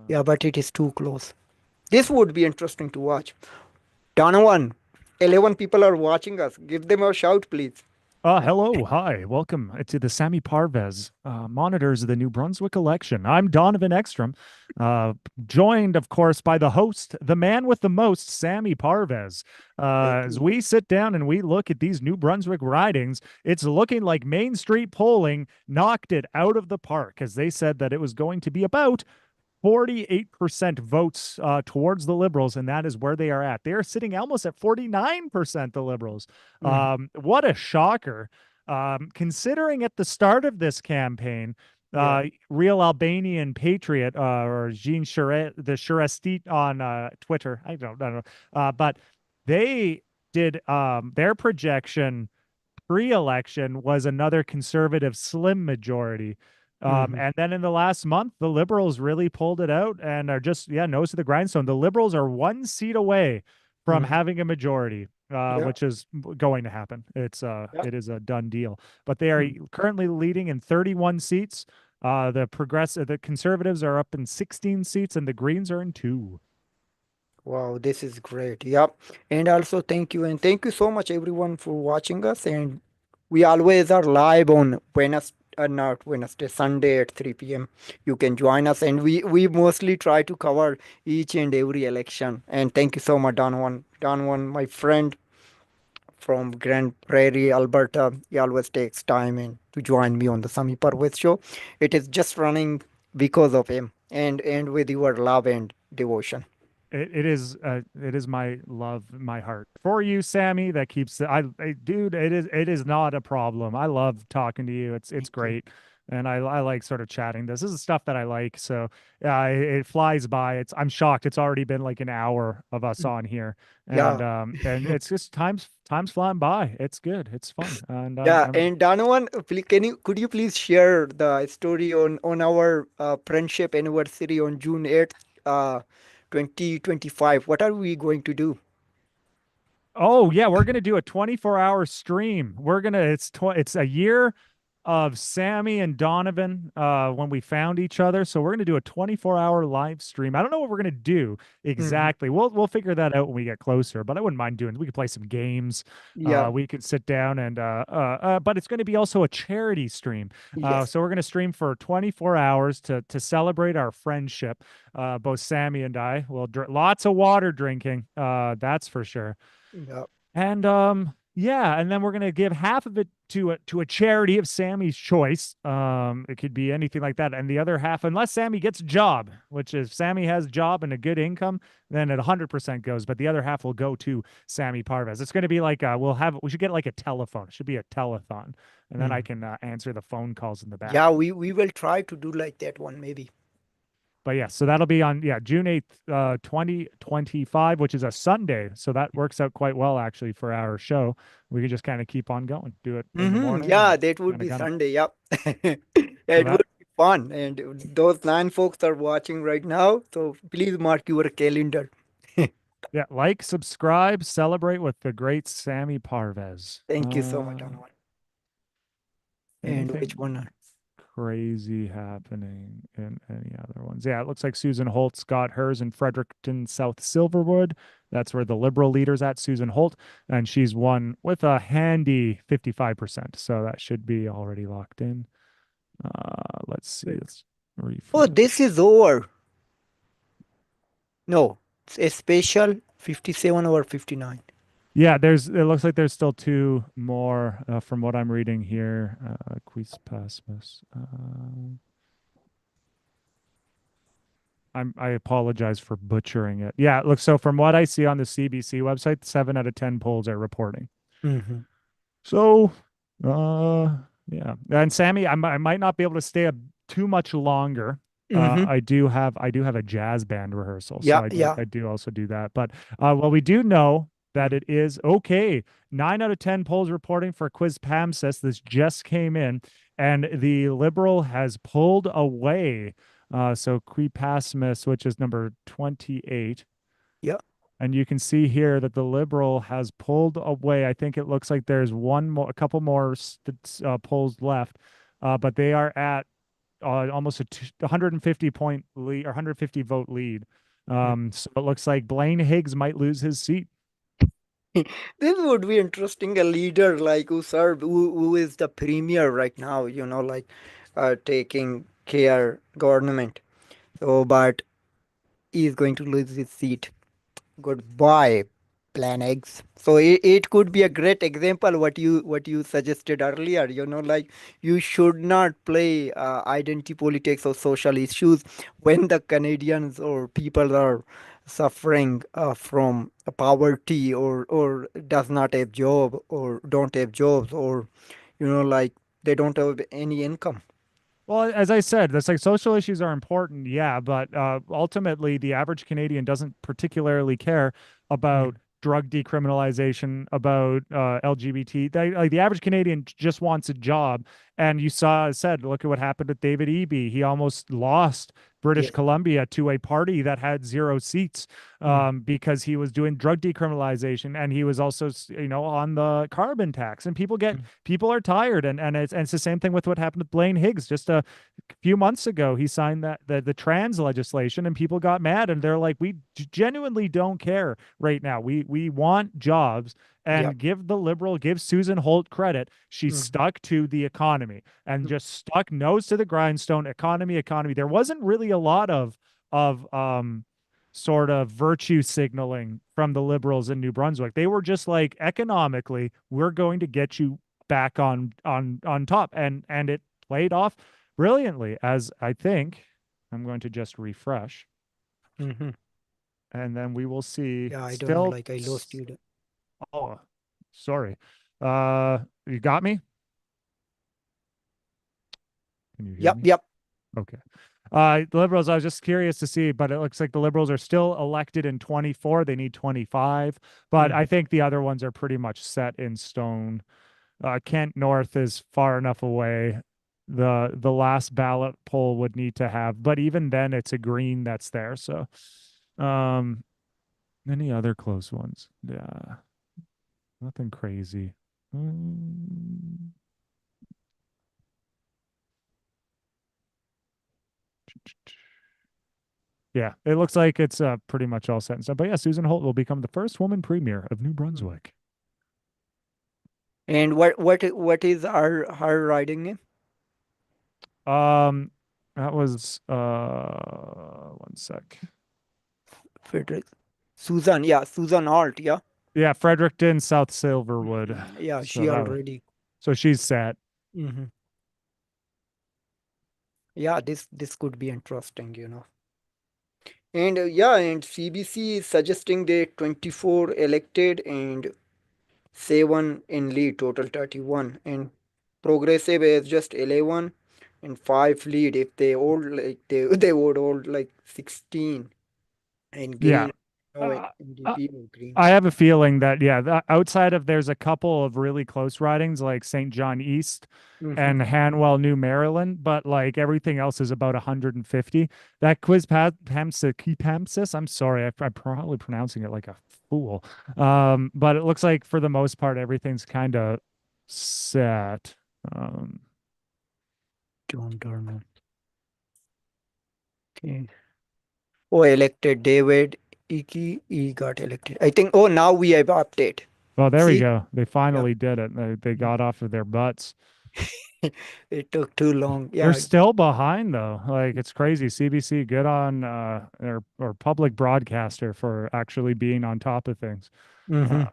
yeah, but it is too close. This would be interesting to watch. Donovan, 11 people are watching us. Give them a shout, please. Hello, hi, welcome to the Sami Parvez monitors of the New Brunswick election. I'm Donovan Ekstrom, uh, joined, of course, by the host, the man with the most, Sami Parvez. Thank As you. we sit down and we look at these New Brunswick ridings, it's looking like Main Street polling knocked it out of the park, as they said that it was going to be about 48% votes towards the Liberals, and that is where they are at. They are sitting almost at 49%, the Liberals. Mhm. What a shocker. Considering at the start of this campaign, Yeah. Real Albanian Patriot, or Jean Charest, the Charestit on Twitter, I don't know, but they did their projection pre-election was another conservative slim majority. Hmm. And then in the last month, the Liberals really pulled it out and are just, yeah, nose to the grindstone. The Liberals are one seat away from Hmm. having a majority, Yeah. which is going to happen. Yeah. It is a done deal. But they are Mhm. currently leading in 31 seats. The conservatives are up in 16 seats, and the Greens are in two. Wow, this is great. Yep. And also thank you. And thank you so much everyone for watching us. And we always are live on Wednesday, not Wednesday, Sunday at 3 p.m. You can join us. And we mostly try to cover each and every election. And thank you so much, Donovan. Donovan, my friend from Grand Prairie, Alberta. He always takes time and to join me on the Sami Parvez show. It is just running because of him and with your love and devotion. It is my love, my heart for you, Sammy. That keeps dude. It is not a problem. I love talking to you. It's Thank you. great, and I like sort of chatting. This is the stuff that I like. So yeah, it flies by. I'm shocked. It's already been like an hour of us on here, Yeah. and it's just time's flying by. It's good. It's fun, and Yeah, I'm and Donovan, could you please share the story on our friendship anniversary on June 8th, 2025? What are we going to do? Oh yeah, we're gonna do a 24-hour stream. It's a year of Sammy and Donovan when we found each other. So we're gonna do a 24-hour live stream. I don't know what we're gonna do Mhm. exactly. We'll figure that out when we get closer. But I wouldn't mind doing. We could play some games. Yeah. We could sit down and but it's gonna be also a charity stream. Yes. So we're gonna stream for 24 hours to celebrate our friendship. Both Sammy and I will lots of water drinking. That's for sure. Yeah. And yeah, and then we're gonna give half of it to a charity of Sammy's choice. It could be anything like that, and the other half, unless Sammy gets a job, which if Sammy has a job and a good income, then it 100% goes. But the other half will go to Sammy Parvez. It's gonna be like we should get like a telephone. It should be a telethon, and then I Mhm. can answer the phone calls in the Yeah, back. we will try to do like that one maybe. But yeah, so that'll be on June 8th, 2025, which is a Sunday. So that works out quite well actually for our show. We could just kind of keep on going, do it in the morning Yeah, and that would kind of be gun it. Sunday. Yep. Yeah, So it that would be fun. And those nine folks are watching right now. So please mark your calendar. yeah, like, subscribe, celebrate with the great Sammy Parvez. Thank you so much, Donovan. And which Anything one? crazy happening in any other ones? Yeah, it looks like Susan Holt's got hers in Fredericton, South Silverwood. That's where the Liberal leader's at, Susan Holt, and she's won with a handy 55%. So that should be already locked in. Let's see. Great. Let's Oh, this refresh. is over. No, it's a special 57 over 59. Yeah, it looks like there's still two more from what I'm reading here. Quis Pasmus. I apologize for butchering it. Yeah, look, so from what I see on the CBC website, 7 out of 10 polls are reporting. Hmm. So, uh, Yeah. And Sammy, I might not be able to stay up too much longer. Mm-hmm. I do have a jazz band rehearsal, so Yeah, I yeah. I do also do that. But well, we do know that it is okay. 9 out of 10 polls reporting for Quiz Pamsis. This just came in, and the Liberal has pulled away. So Qui Pasmus, which is number 28. Yeah. And you can see here that the Liberal has pulled away. I think it looks like there's a couple more polls left, but they are at almost a 150 point lead or 150 vote lead. So it looks like Blaine Higgs might lose his seat. This would be interesting. A leader like who is the premier right now, like taking care government. So, but he's going to lose his seat. Goodbye, Plan X. So it could be a great example what you suggested earlier. Like you should not play identity politics or social issues when the Canadians or people are suffering from poverty or does not have job or don't have jobs or like they don't have any income. Well, as I said, that's like social issues are important, yeah, but ultimately, the average Canadian doesn't particularly care Mm. about drug decriminalization, about LGBT. Like the average Canadian just wants a job. And you said, look at what happened with David Eby. He almost lost British Yes. Columbia to a party that had zero seats Mm. because he was doing drug decriminalization, and he was also, on the carbon tax. And Mm. people are tired, and it's the same thing with what happened with Blaine Higgs. Just a few months ago, he signed the trans legislation, and people got mad, and they're like, we genuinely don't care right now. We want jobs. Yep. And give Susan Holt credit. She Mm. stuck to the economy and just stuck nose to the grindstone. Economy. There wasn't really a lot of sort of virtue signaling from the Liberals in New Brunswick. They were just like, economically, we're going to get you back on top, and it played off brilliantly. As I think I'm going to just refresh, Mm-hmm. and then we will see. Yeah, I don't know. Still, Like I lost you. oh, sorry. You got me? Can you hear Yep, me? yep. Okay. The Liberals, I was just curious to see, but it looks like the Liberals are still elected in 24. They need 25, but Mm. I think the other ones are pretty much set in stone. Kent North is far enough away. The last ballot poll would need to have, but even then, it's a green that's there. So, um, any other close ones? Yeah, nothing crazy. Mm, yeah, it looks like it's pretty much all set and stuff. But yeah, Susan Holt will become the first woman premier of New Mm. Brunswick. And what is her riding name? Um, that was one sec. Frederick. Susan, yeah, Susan Alt, yeah. Yeah, Fredericton, South Silverwood. Yeah, So she that was already. so she's set. Hmm. Yeah, this could be interesting. And yeah, and CBC is suggesting they 24 elected and 7 in lead, total 31. And Progressive is just 11 and 5 lead. If they all like they would all like 16 and Yeah. Green. No, Uh, uh, NDP or Green. I have a feeling that outside of there's a couple of really close ridings like St. John East Mm-hmm. and Hanwell, New Maryland, but like everything else is about 150. That Pamsis, I'm sorry, I'm probably pronouncing it like a fool. But it looks like for the most part everything's kind of set. Um, Don't know. Okay. Oh, elected David Iki. He got elected. I think. Oh, now we have update. well, there we See? go. They Yeah. finally did it. They Mm. got off of their butts. It took too long. They're Yeah. still behind though. Like it's crazy. CBC, good on their or public broadcaster for actually being on top of things. Mm-hmm. Uh,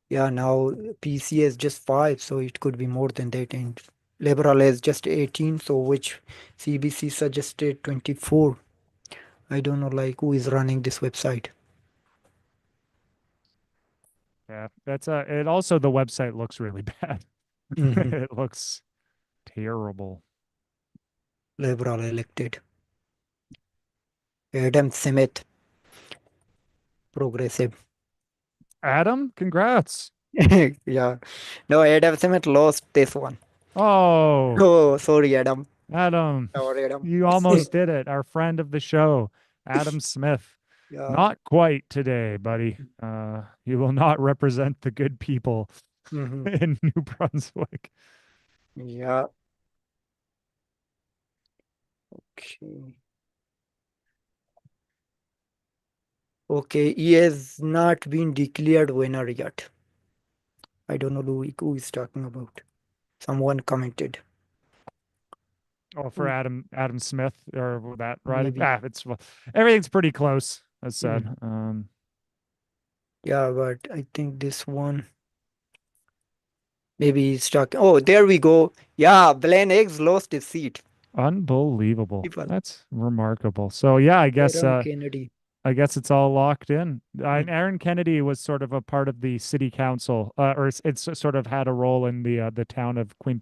Yeah. Now PC is just 5, so it could be more than that. And Liberal is just 18, so which CBC suggested 24. I don't know, like who is running this website. yeah, that's it. Also, the website looks really bad. Hmm. It looks terrible. Liberal elected. Adam Smith, progressive. Adam, congrats. Yeah. No, Adam Smith lost this one. Oh, Oh, sorry, Adam. Adam, Sorry, Adam. you almost did it. Our friend of the show, Adam Smith. Yeah. Not quite today, buddy. You will not represent the good people Hmm. in New Brunswick. Yeah. Okay. Okay. He has not been declared winner yet. I don't know who is talking about. Someone commented. Oh, for Mm, Adam Smith or that riding. maybe. Ah, it's well, everything's pretty close, as said. Mhm. Yeah, but I think this one maybe he's talking. Oh, there we go. Yeah, Blaine Eggs lost his seat. Unbelievable. People. That's remarkable. So yeah, Aaron Kennedy. I guess it's all locked in. And Mm. Aaron Kennedy was sort of a part of the city council, or it's sort of had a role in the town of Queen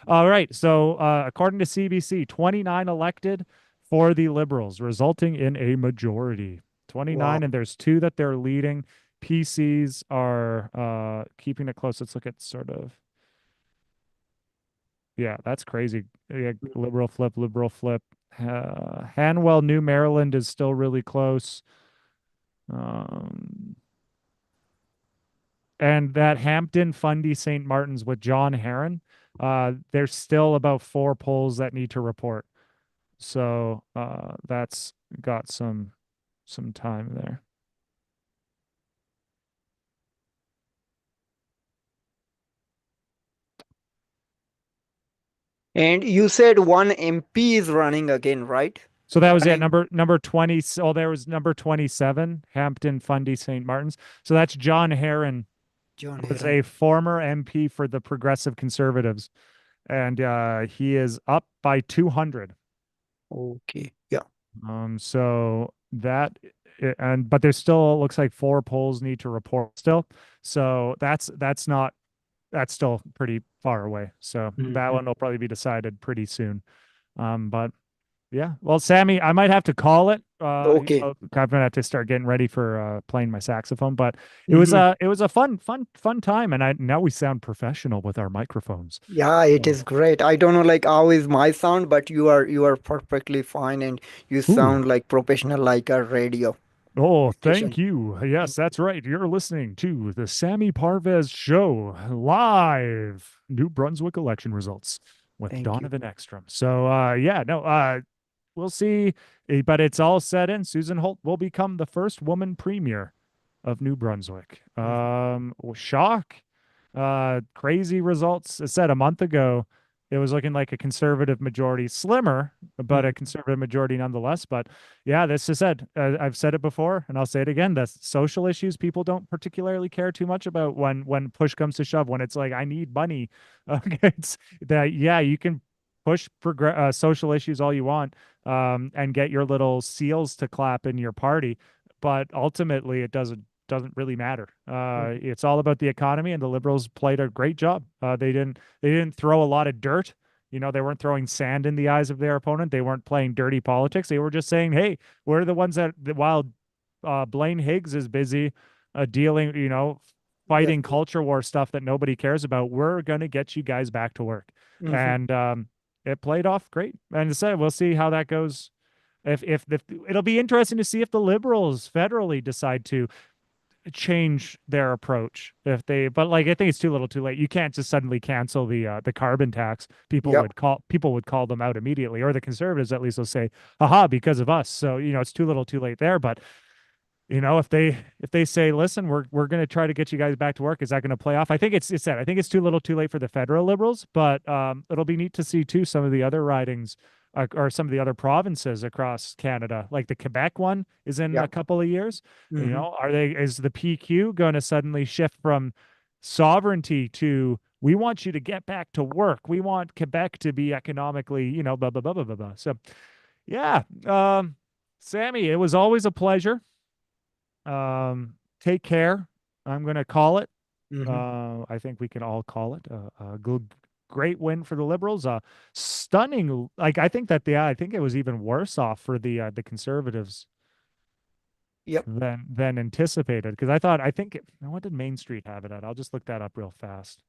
All right. So according to CBC, 29 elected for the Liberals, resulting in a majority. 29, Wow. and there's two that they're leading. PCs are keeping it close. Let's look at sort of yeah, that's crazy. Yeah, liberal flip, liberal flip. Hanwell, New Maryland is still really close. Um, and that Hampton, Fundy, St. Martin's with John Heron, there's still about four polls that need to report. So that's got some time there. And you said one MP is running again, right? So that was it. Running. Number 20. So there was number 27, Hampton, Fundy, St. Martin's. So that's John Heron, John was Aaron. a former MP for the Progressive Conservatives, and he is up by 200. Okay. Yeah. So that and but there's still looks like four polls need to report still. So that's still pretty far away. So that Hmm. one will probably be decided pretty soon. But yeah, well, Sammy, I might have to call it. Okay. I'm gonna have to start getting ready for playing my saxophone. But Hmm. it was a fun time, and I now we sound professional with our microphones. Yeah, it So, is great. I don't know like how is my sound, but you are perfectly fine and you ooh, sound like professional like a radio oh, thank station. you. Yes, Thank that's right. You're listening to the Sammy Parvez Show live. New Brunswick election results with thank you. Donovan Ekstrom. So, yeah, no, we'll see. But it's all set in. Susan Holt will become the first woman premier of New Brunswick. Mhm. Shock. Crazy results. It said a month ago, it was looking like a conservative majority, slimmer, but a Mhm. conservative majority nonetheless. But yeah, this is said. I've said it before, and I'll say it again. The social issues people don't particularly care too much about when push comes to shove. When it's like I need money, okay, it's that yeah, you can push social issues all you want, and get your little seals to clap in your party, but ultimately it doesn't really matter. Mhm. It's all about the economy, and the Liberals played a great job. They didn't throw a lot of dirt. You know, they weren't throwing sand in the eyes of their opponent. They weren't playing dirty politics. They were just saying, "Hey, we're the ones that while Blaine Higgs is busy dealing, Yes. fighting culture war stuff that nobody cares about, we're gonna get you guys back to work." Hmm. And it played off great. And said, we'll see how that goes. If it'll be interesting to see if the Liberals federally decide to change their approach if they but like I think it's too little too late. You can't just suddenly cancel the carbon tax. Yep. People would call them out immediately, or the conservatives at least will say haha because of us. So it's too little too late there. But if they say, listen, we're going to try to get you guys back to work, is that going to play off? I think it's that. I think it's too little too late for the federal Liberals, but it'll be neat to see too some of the other ridings, or some of the other provinces across Canada, like the Quebec one is in a Yep. couple of years. Hmm. Is the PQ going to suddenly shift from sovereignty to we want you to get back to work? We want Quebec to be economically, blah blah blah blah blah blah. So yeah, Sammy, it was always a pleasure. Take care. I'm going to call it. Mm-hmm. I think we can all call it a good, great win for the Liberals. Stunning. Like I think that I think it was even worse off for the Conservatives Yep. than anticipated because I think what did Main Street have it at? I'll just look that up real fast.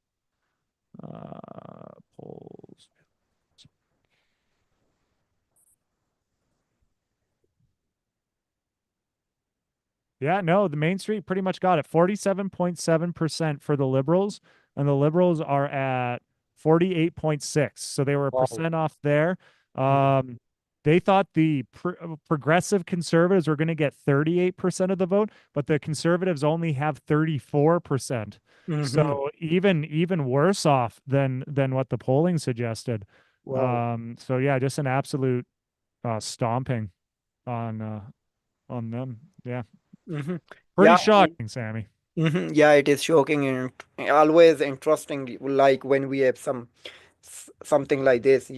Polls. Yeah, no, the Main Street pretty much got it. 47.7% for the Liberals, and the Liberals are at 48.6. So they were a Wow. percent off there. Mm-hmm. Um, they thought the progressive conservatives were going to get 38% of the vote, but the conservatives only have 34%. Mm-hmm. So even worse off than what the polling suggested. Wow. So yeah, just an absolute stomping on on them. Yeah. Mm-hmm. Pretty Yeah. shocking, Sammy. Mm-hmm. Yeah, it is shocking and always interesting, like when we have something like this.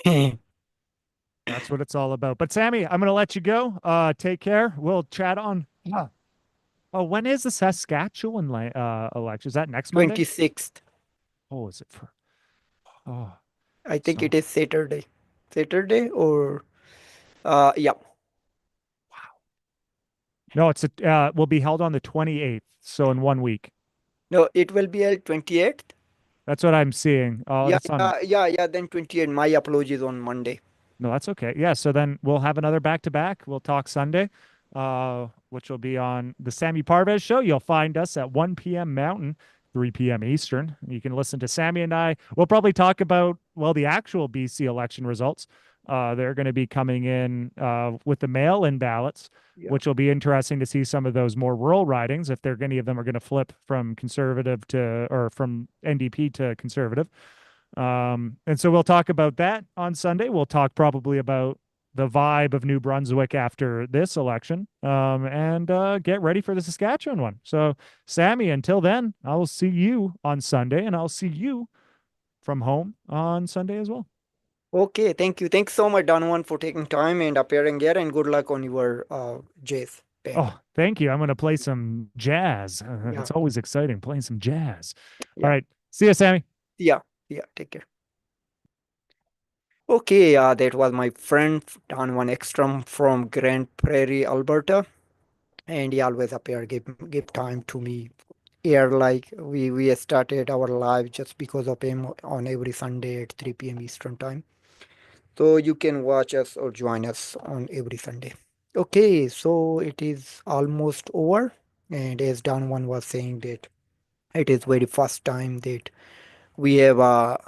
That's what it's all about. But Sammy, I'm gonna let you go. Take care. We'll chat on. Yeah. Oh, when is the Saskatchewan election? Is that next Monday? 26th. Oh, is it for? Oh, I think it so is Saturday. Saturday or yeah. no, will be held on the 28th. So in 1 week. No, it will be at 28th. That's what I'm seeing. Oh, Yeah, that's on. yeah. Then 28th. My apologies on Monday. No, that's okay. Yeah, so then we'll have another back to back. We'll talk Sunday, which will be on the Sammy Parvez show. You'll find us at 1 p.m. Mountain, 3 p.m. Eastern. You can listen to Sammy and I. We'll probably talk about, well, the actual BC election results. They're going to be coming in with the mail-in ballots, Yeah. which will be interesting to see some of those more rural ridings, if any of them are going to flip from conservative to, or from NDP to conservative. And so we'll talk about that on Sunday. We'll talk probably about the vibe of New Brunswick after this election, and get ready for the Saskatchewan one. So, Sammy, until then, I will see you on Sunday, and I'll see you from home on Sunday as well. Okay, thank you. Thanks so much, Donovan, for taking time and appearing here, and good luck on your jazz band. Oh, thank you. I'm going to play some jazz. Yeah, It's always exciting playing some jazz. All yeah, right. See you, Sammy. yeah, yeah. Take care. Okay, that was my friend Donovan Ekstrom from Grand Prairie, Alberta, and he always appear give time to me. Here, like we started our live just because of him on every Sunday at 3 p.m. Eastern time. So you can watch us or join us on every Sunday. Okay, so it is almost over. And as Donovan was saying that it is very first time that we have a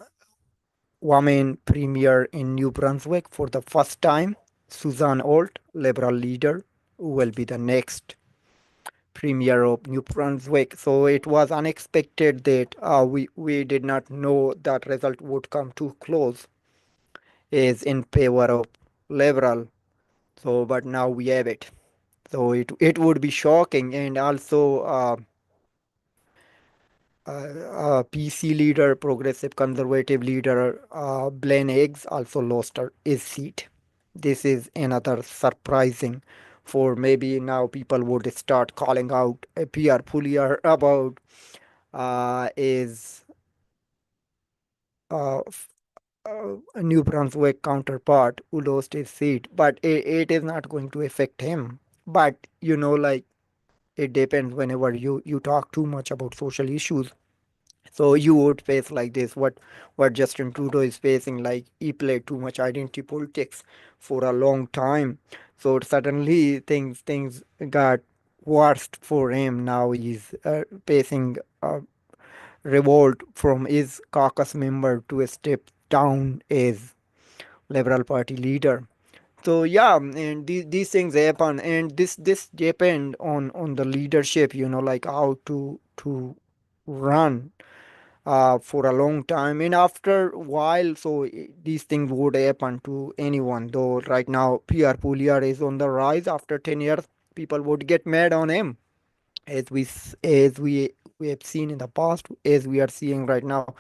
woman premier in New Brunswick for the first time. Susan Holt, Liberal leader, who will be the next premier of New Brunswick. So it was unexpected that we did not know that result would come too close is in favor of Liberal. So, but now we have it. So it would be shocking, and also PC leader, progressive conservative leader, Blaine Higgs also lost his seat. This is another surprising for maybe now people would start calling out Pierre Poulier about his uh, New Brunswick counterpart who lost his seat, but it is not going to affect him. But like it depends whenever you talk too much about social issues. So you would face like this. What Justin Trudeau is facing, like he played too much identity politics for a long time. So suddenly things got worst for him. Now he's facing a revolt from his caucus member to step down as Liberal Party leader. So yeah, and these things happen, and this depend on the leadership. Like how to run for a long time, and after a while, so these things would happen to anyone. Though right now, Pierre Poulier is on the rise. After 10 years, people would get mad on him, as we have seen in the past, as we are seeing right now.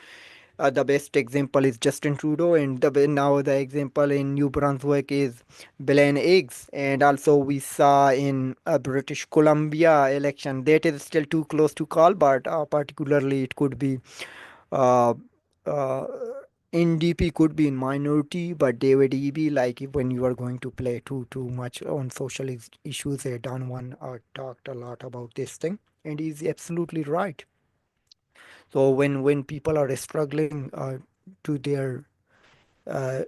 The best example is Justin Trudeau, and now the example in New Brunswick is Blaine Eggs, and also we saw in British Columbia election. That is still too close to call, but particularly it could be uh, uh, NDP could be in minority, but David Eby, like if when you are going to play too much on social issues, Don one talked a lot about this thing, and he's absolutely right. So when people are struggling to their uh,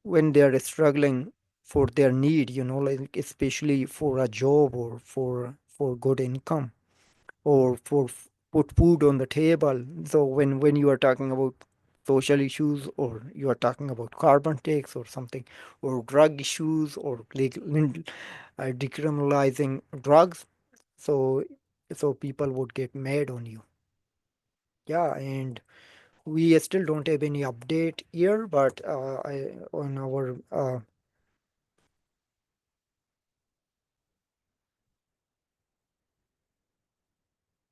when they are struggling for their need, like especially for a job or for good income or put food on the table. So when you are talking about social issues or you are talking about carbon tax or something or drug issues or decriminalizing drugs, so people would get mad on you. Yeah, and we still don't have any update here, but on our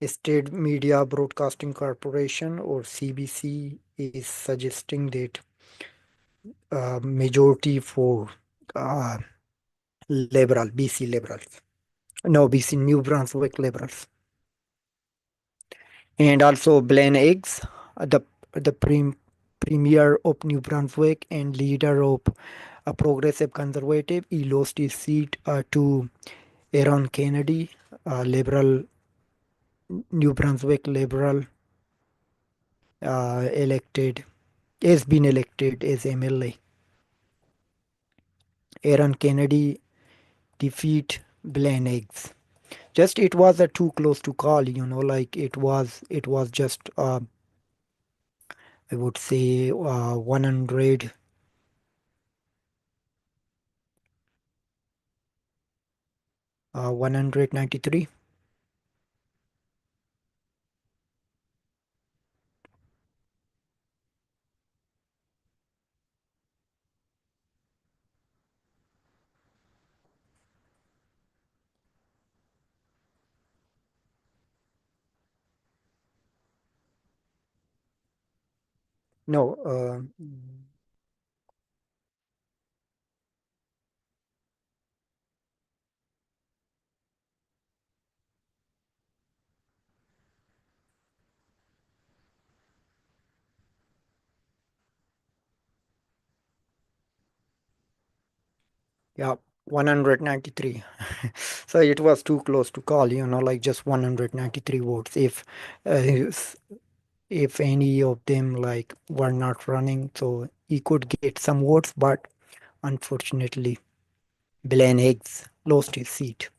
State Media Broadcasting Corporation or CBC is suggesting that majority for uh, liberal BC liberals, no BC New Brunswick liberals, and also Blaine Eggs, the premier of New Brunswick and leader of a progressive conservative. He lost his seat to Aaron Kennedy, liberal New Brunswick liberal, elected has been elected as MLA. Aaron Kennedy defeat Blaine Eggs. Just it was a too close to call, like it was just I would say 100 193. No, yeah, 193. So it was too close to call, like just 193 votes. If any of them like were not running, so he could get some votes, but unfortunately, Blaine Higgs lost his seat.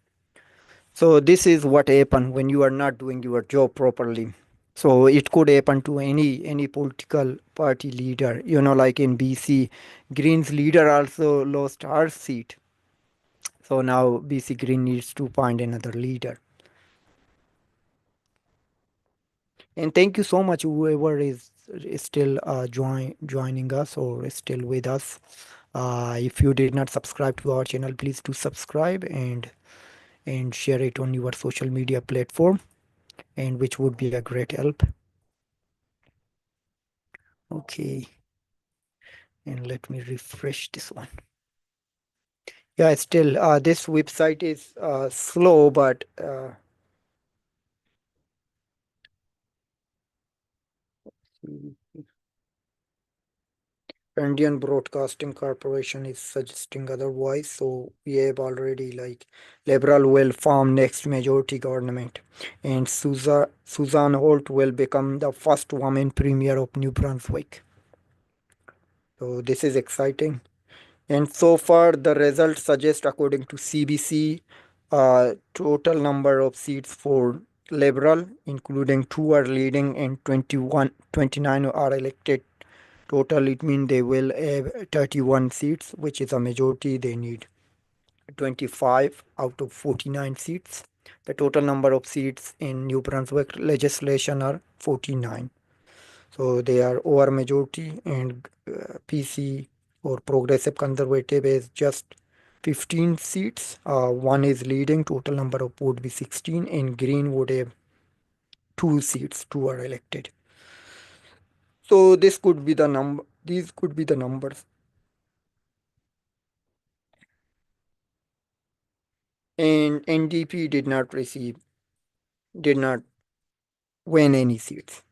So this is what happen when you are not doing your job properly. So it could happen to any political party leader. Like in BC, Greens leader also lost her seat. So now BC Green needs to find another leader. And thank you so much, whoever is still joining us or is still with us. If you did not subscribe to our channel, please do subscribe and share it on your social media platform, and which would be a great help. Okay, and let me refresh this one. Yeah, still, this website is slow, but Indian Broadcasting Corporation is suggesting otherwise. So we have already like Liberal will form next majority government, and Susan Holt will become the first woman premier of New Brunswick. So this is exciting. And so far, the results suggest, according to CBC, total number of seats for Liberal, including two are leading and 29 are elected. Total, it means they will have 31 seats, which is a majority. They need 25 out of 49 seats. The total number of seats in New Brunswick legislation are 49. So they are over majority, and PC or Progressive Conservative is just 15 seats. One is leading, total number of would be 16, and Green would have two seats, two are elected. So this could be the number. These could be the numbers. And NDP did not win any seats.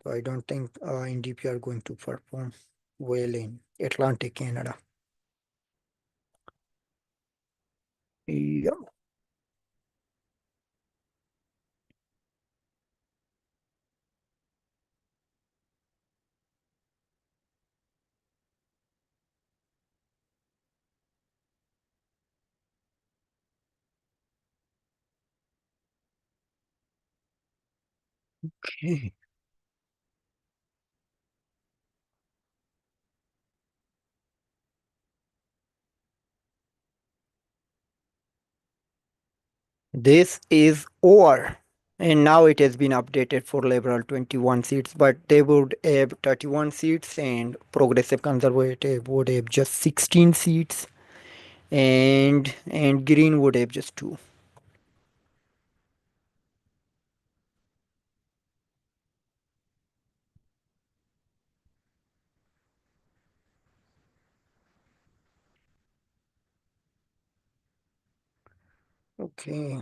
So I don't think NDP are going to perform well in Atlantic Canada. Yeah. Okay. This is over. And now it has been updated for Liberal 21 seats, but they would have 31 seats, and Progressive Conservative would have just 16 seats, and Green would have just two. Okay.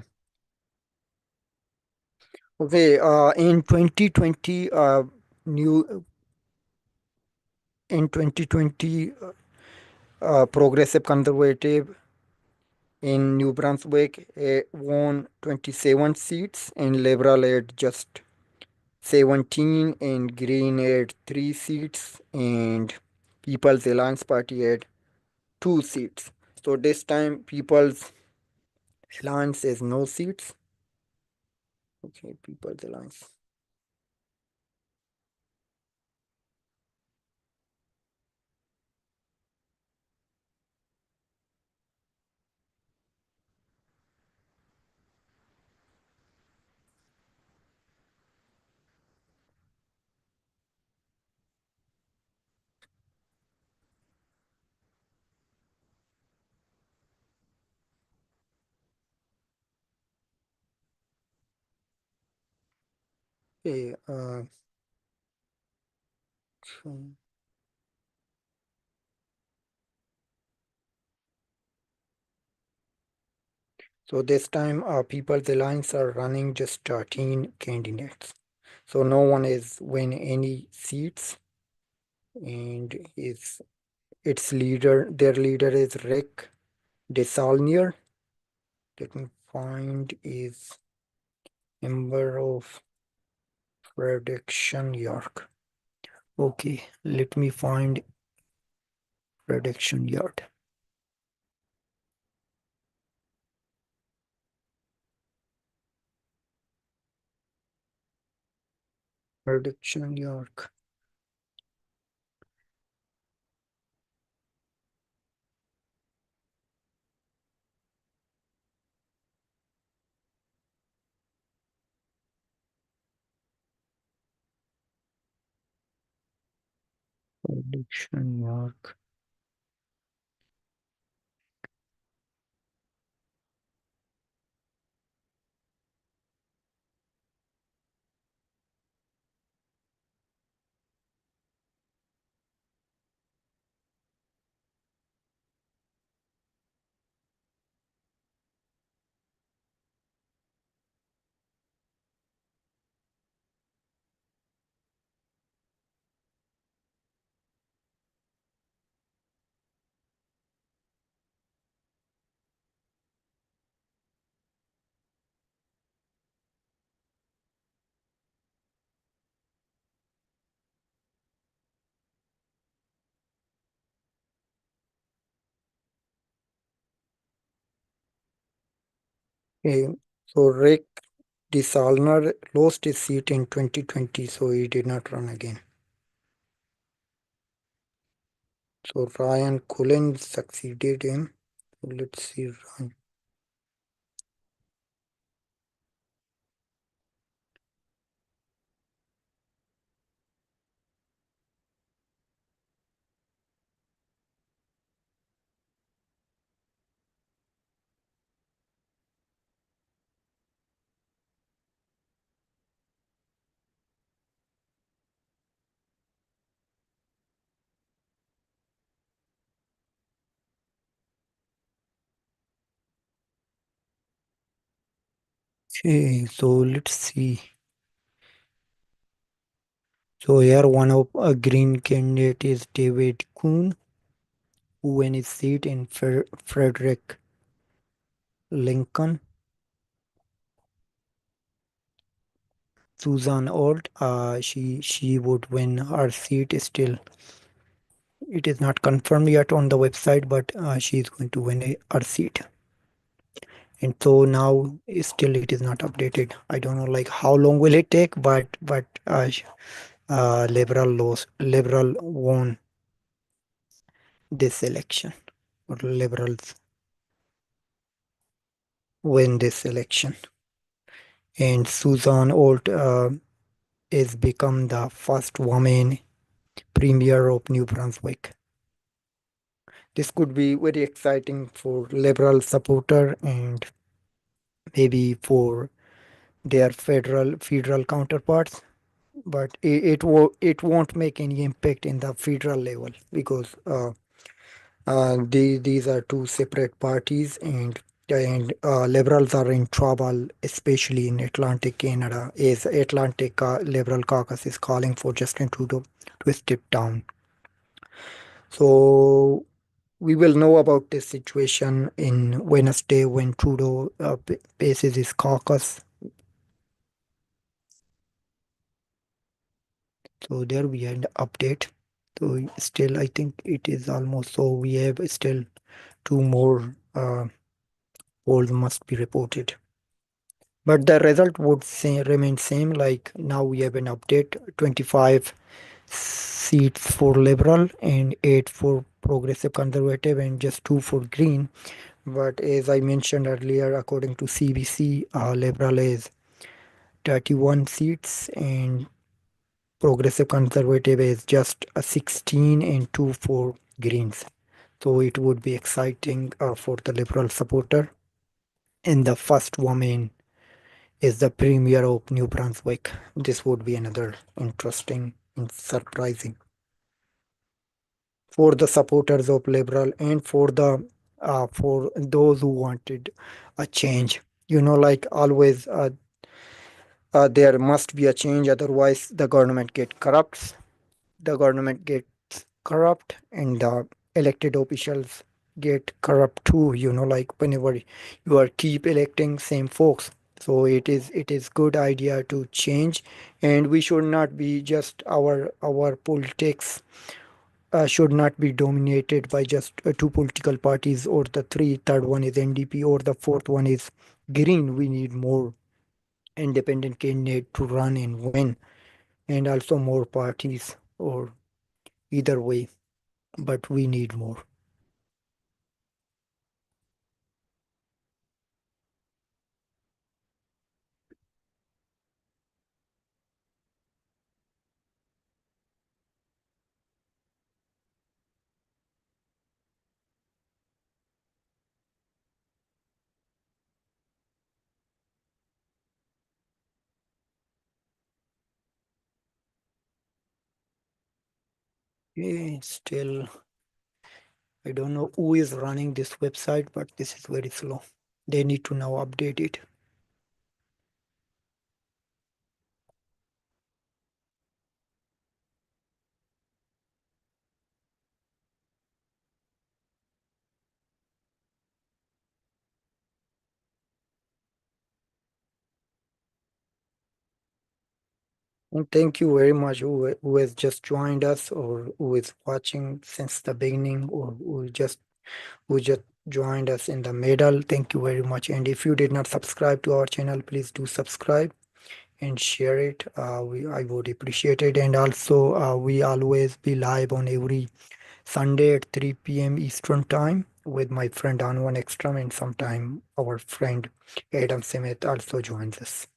Okay. In 2020, new in 2020, Progressive Conservative in New Brunswick won 27 seats, and Liberal had just 17, and Green had 3 seats, and People's Alliance Party had 2 seats. So this time, People's Alliance has no seats. Okay, People's Alliance. Okay, so so this time, People's Alliance are running just 13 candidates. So no one is win any seats, and their leader is Rick DeSaulnier. Let me find is member of Prediction York. Okay, let me find Prediction Yard. Prediction York. Prediction York. Okay, so Rick DeSaulnier lost his seat in 2020, so he did not run again. So Ryan Cullen succeeded him. So let's see Ryan. Okay, so let's see. So here one of a green candidate is David Kuhn, who won his seat in Frederick Lincoln. Susan Old, she would win her seat. Still, it is not confirmed yet on the website, but she is going to win her seat. And so now still it is not updated. I don't know like how long will it take, but Liberal won this election, or Liberals win this election, and Susan Holt is become the first woman premier of New Brunswick. This could be very exciting for Liberal supporter and maybe for their federal counterparts. But it won't make any impact in the federal level because these are two separate parties, and liberals are in trouble, especially in Atlantic Canada, as Atlantic Liberal Caucus is calling for Justin Trudeau to step down. So we will know about this situation in Wednesday when Trudeau faces his caucus. So there we had update. So still, I think it is almost so we have still two more polls must be reported. But the result would remain same. Like now we have an update: 25 seats for Liberal and 8 for Progressive Conservative and just 2 for Green. But as I mentioned earlier, according to CBC, Liberal is 31 seats and Progressive Conservative is just a 16 and 2 for Greens. So it would be exciting for the Liberal supporter. And the first woman is the Premier of New Brunswick. This would be another interesting and surprising for the supporters of Liberal and for those who wanted a change. Like always, there must be a change, otherwise the government get corrupts. The government gets corrupt, and the elected officials get corrupt too. Like whenever you are keep electing same folks. So it is good idea to change, and we should not be just our politics should not be dominated by just two political parties or the third one is NDP or the fourth one is Green. We need more independent candidate to run and win, and also more parties or either way, but we need more. Still, I don't know who is running this website, but this is very slow. They need to now update it. And thank you very much who has just joined us or who is watching since the beginning or who just joined us in the middle. Thank you very much. And if you did not subscribe to our channel, please do subscribe and share it. I would appreciate it. And also, we always be live on every Sunday at 3 p.m. Eastern Time with my friend Anwan Ekstrom, and sometime our friend Adam Smith also joins us.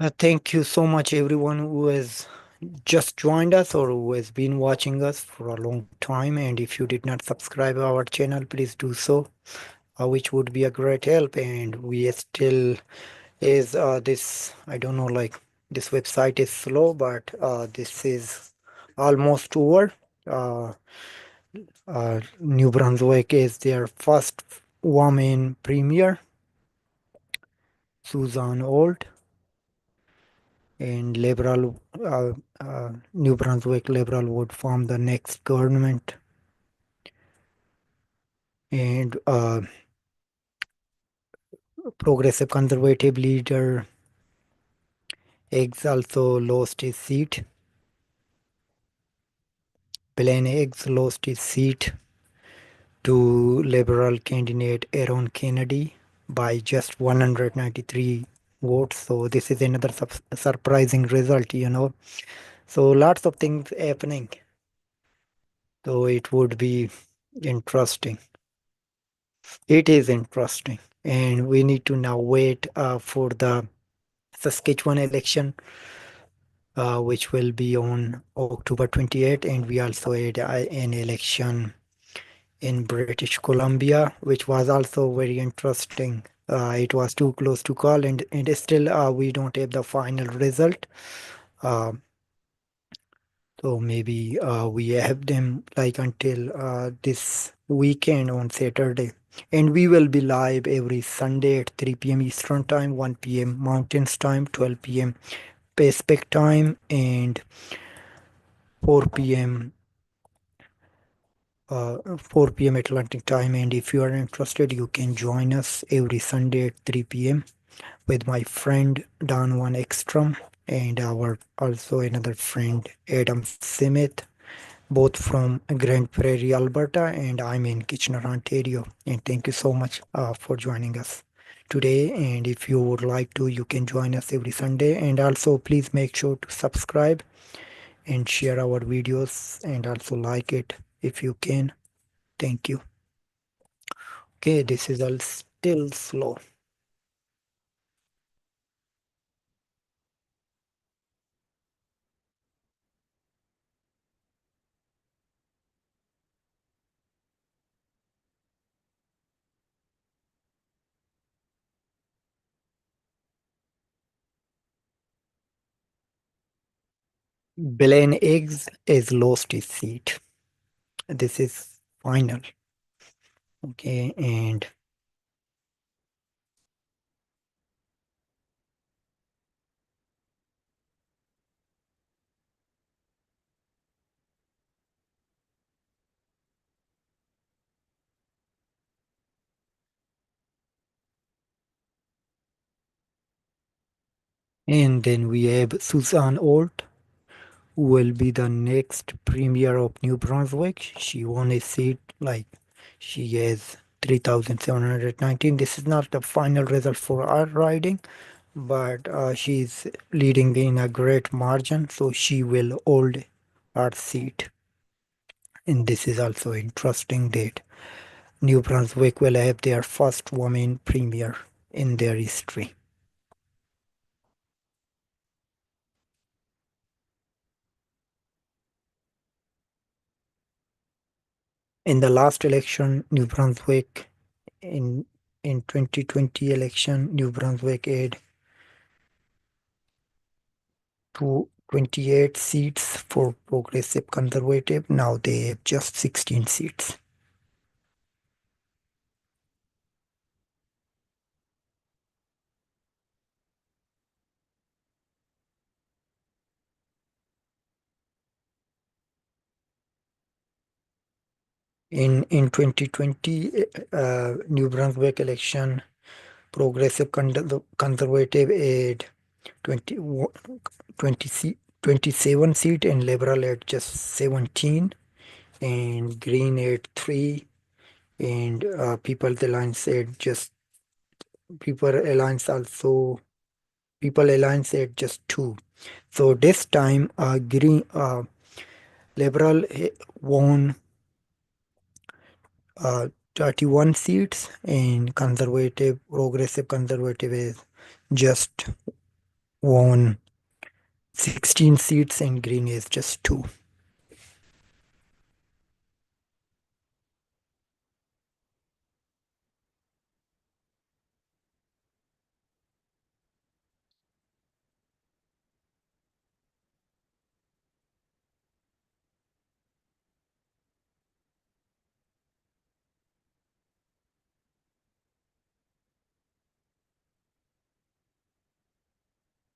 Thank you so much, everyone who has just joined us or who has been watching us for a long time. And if you did not subscribe our channel, please do so, which would be a great help. And we still is this, I don't know, like this website is slow, but this is almost over. Uh, New Brunswick is their first woman premier, Susan Old, and Liberal New Brunswick Liberal would form the next government, and Progressive Conservative leader Eggs also lost his seat. Blaine Eggs lost his seat to Liberal candidate Aaron Kennedy by just 193 votes. So this is another surprising result. So lots of things happening. So it would be interesting. It is interesting. And we need to now wait for the Saskatchewan election, which will be on October 28th. And we also had an election in British Columbia, which was also very interesting. It was too close to call, and still we don't have the final result. Uh, so maybe we have them like until this weekend on Saturday. And we will be live every Sunday at 3 p.m. Eastern Time, 1 p.m. Mountains Time, 12 p.m. Pacific Time, and 4 p.m. 4 p.m. Atlantic Time. And if you are interested, you can join us every Sunday at 3 p.m. with my friend Don One Ekstrom and our also another friend Adam Smith, both from Grand Prairie, Alberta, and I'm in Kitchener, Ontario. And thank you so much for joining us today. And if you would like to, you can join us every Sunday. And also, please make sure to subscribe and share our videos and also like it if you can. Thank you. Okay, this is all still slow. Blaine Eggs has lost his seat. This is final. Okay, and then we have Susan Olt, who will be the next premier of New Brunswick. She won a seat like she has 3,719. This is not the final result for our riding, but she's leading in a great margin, so she will hold our seat. And this is also interesting that New Brunswick will have their first woman premier in their history. In the last election, New Brunswick in 2020 election, New Brunswick had 28 seats for Progressive Conservative. Now they have just 16 seats. In 2020 New Brunswick election, Progressive Conservative had 20, 27 seat and Liberal at just 17 and Green at 3 and People's Alliance at just People Alliance also People Alliance at just 2. So this time Green Liberal won 31 seats and Conservative Progressive Conservative is just won 16 seats and Green is just two.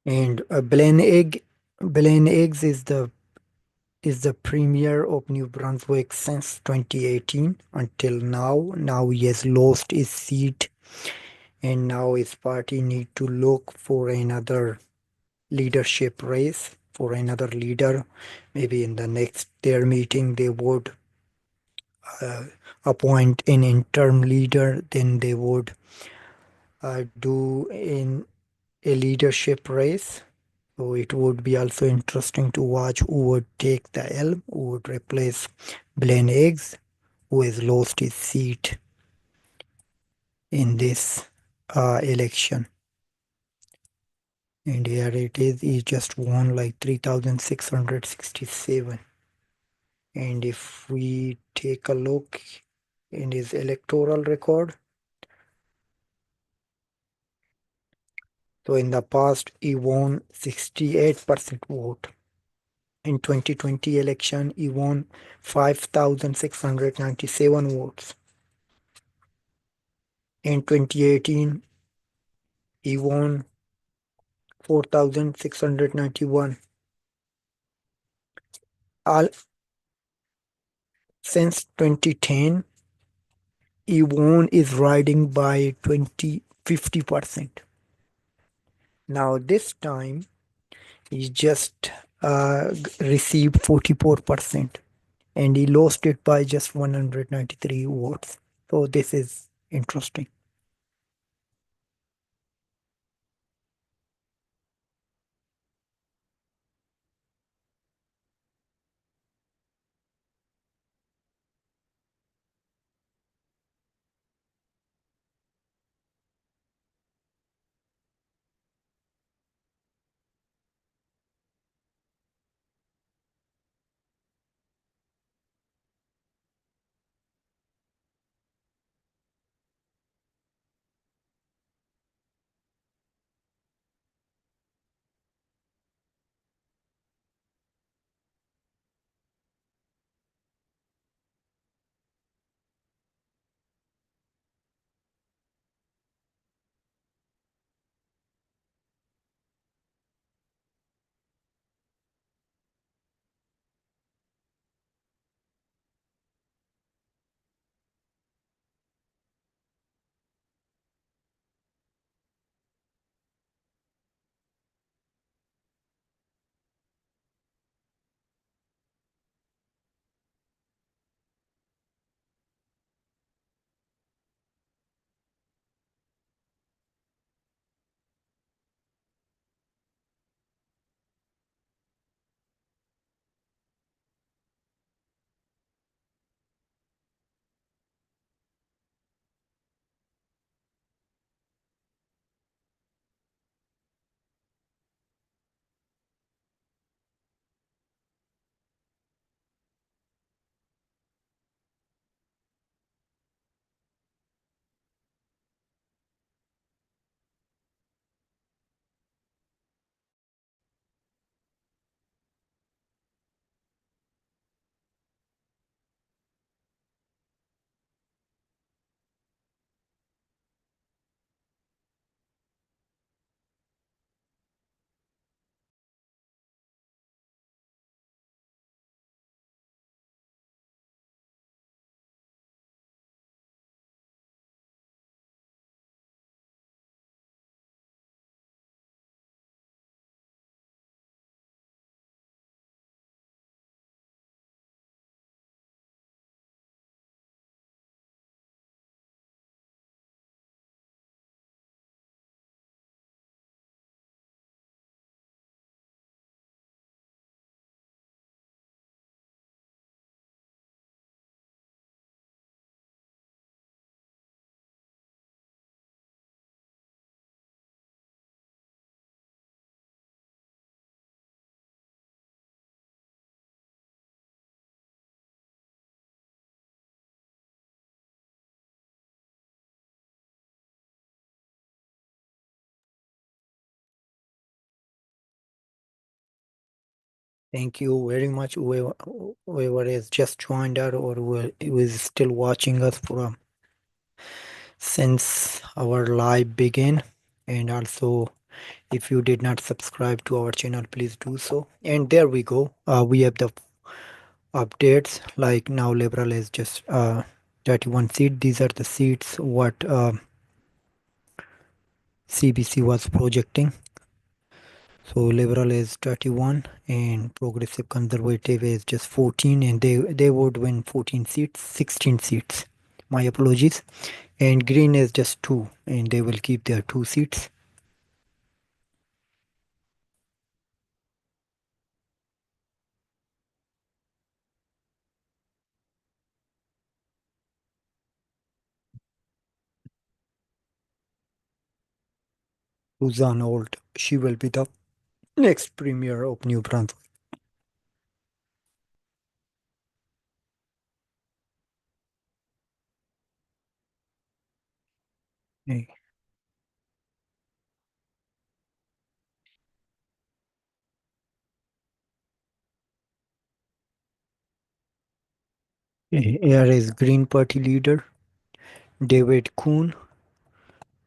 And Blaine Eggs is the premier of New Brunswick since 2018 until now. Now he has lost his seat, and now his party need to look for another leadership race for another leader. Maybe in the next their meeting they would uh, appoint an interim leader. Then they would do in a leadership race. So it would be also interesting to watch who would take the helm, who would replace Blaine Eggs, who has lost his seat in this election. And here it is, he just won like 3,667. And if we take a look in his electoral record, so in the past he won 68% vote. In 2020 election, he won 5,697 votes. In 2018, he won 4,691. All, since 2010, he won his riding by 50%. Now this time, he just received 44% and he lost it by just 193 votes. So this is interesting. Thank you very much, whoever has just joined us or who is still watching us from since our live began. And also, if you did not subscribe to our channel, please do so. And there we go. We have the updates. Like now, Liberal is just 31 seat. These are the seats what CBC was projecting. So Liberal is 31 and Progressive Conservative is just 14, and they would win 14 seats, 16 seats. My apologies. And Green is just 2 and they will keep their 2 seats. Suzanne Old, she will be the next premier of New Brunswick. Eh, Here is Green Party leader David Kuhn,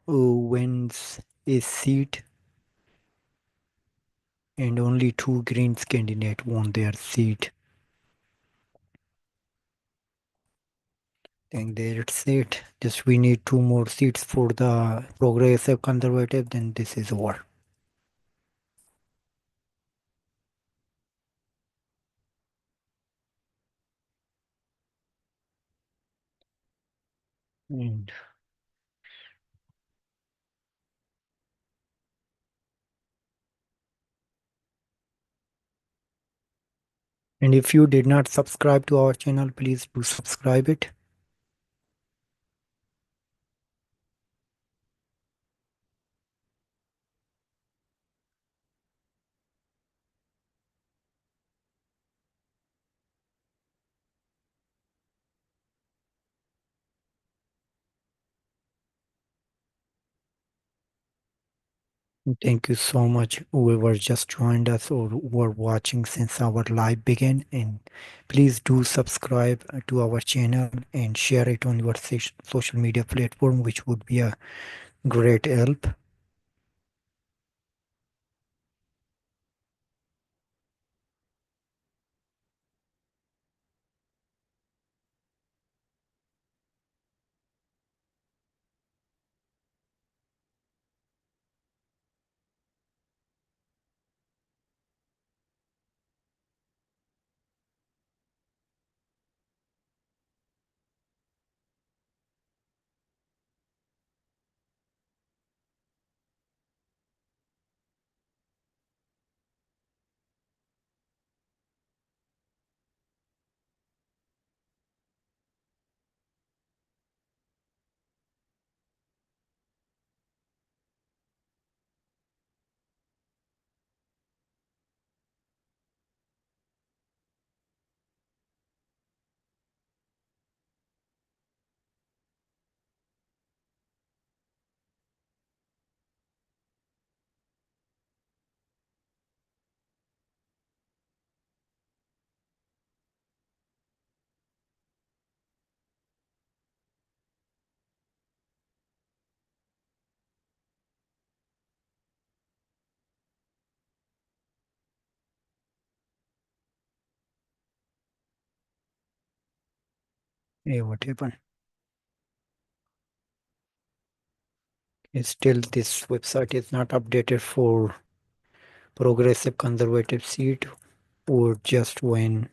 who wins a seat, and only 2 Greens candidates won their seat. Think that's it. Just we need 2 more seats for the Progressive Conservative, then this is over. And, and if you did not subscribe to our channel, please do subscribe it. Thank you so much, whoever just joined us or who are watching since our live began. And please do subscribe to our channel and share it on your social media platform, which would be a great help. Hey, what happened? Still, this website is not updated for Progressive Conservative seat or just win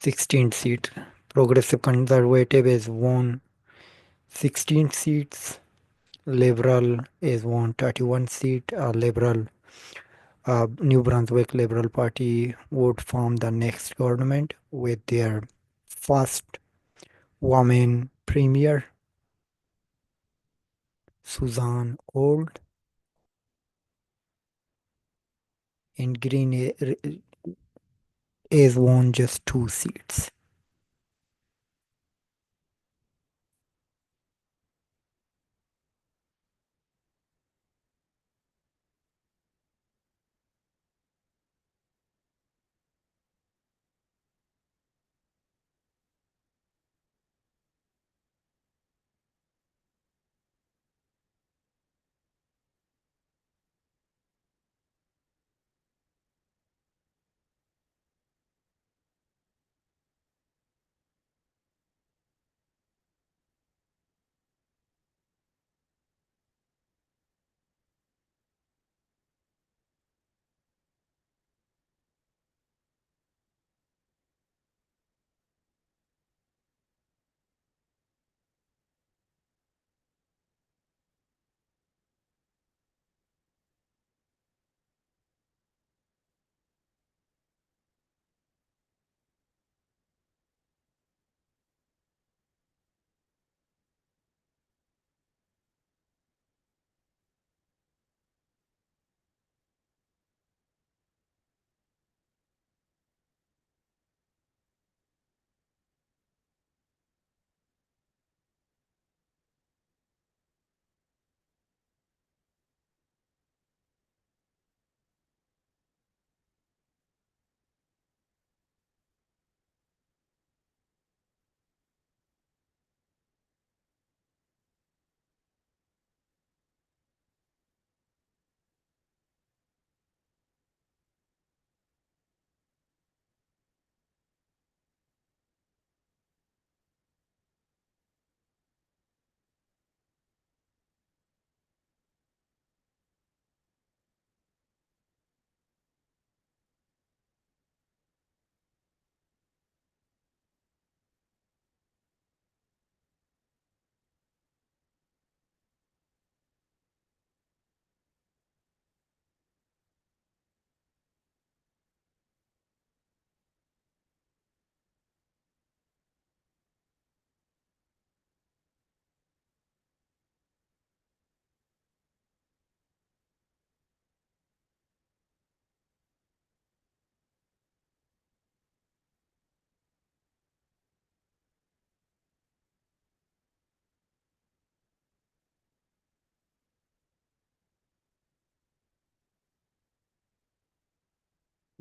16 seat. Progressive Conservative is won 16 seats. Liberal is won 31 seat. Liberal New Brunswick Liberal Party would form the next government with their first woman premier, Suzanne Old, and Green is won just 2 seats.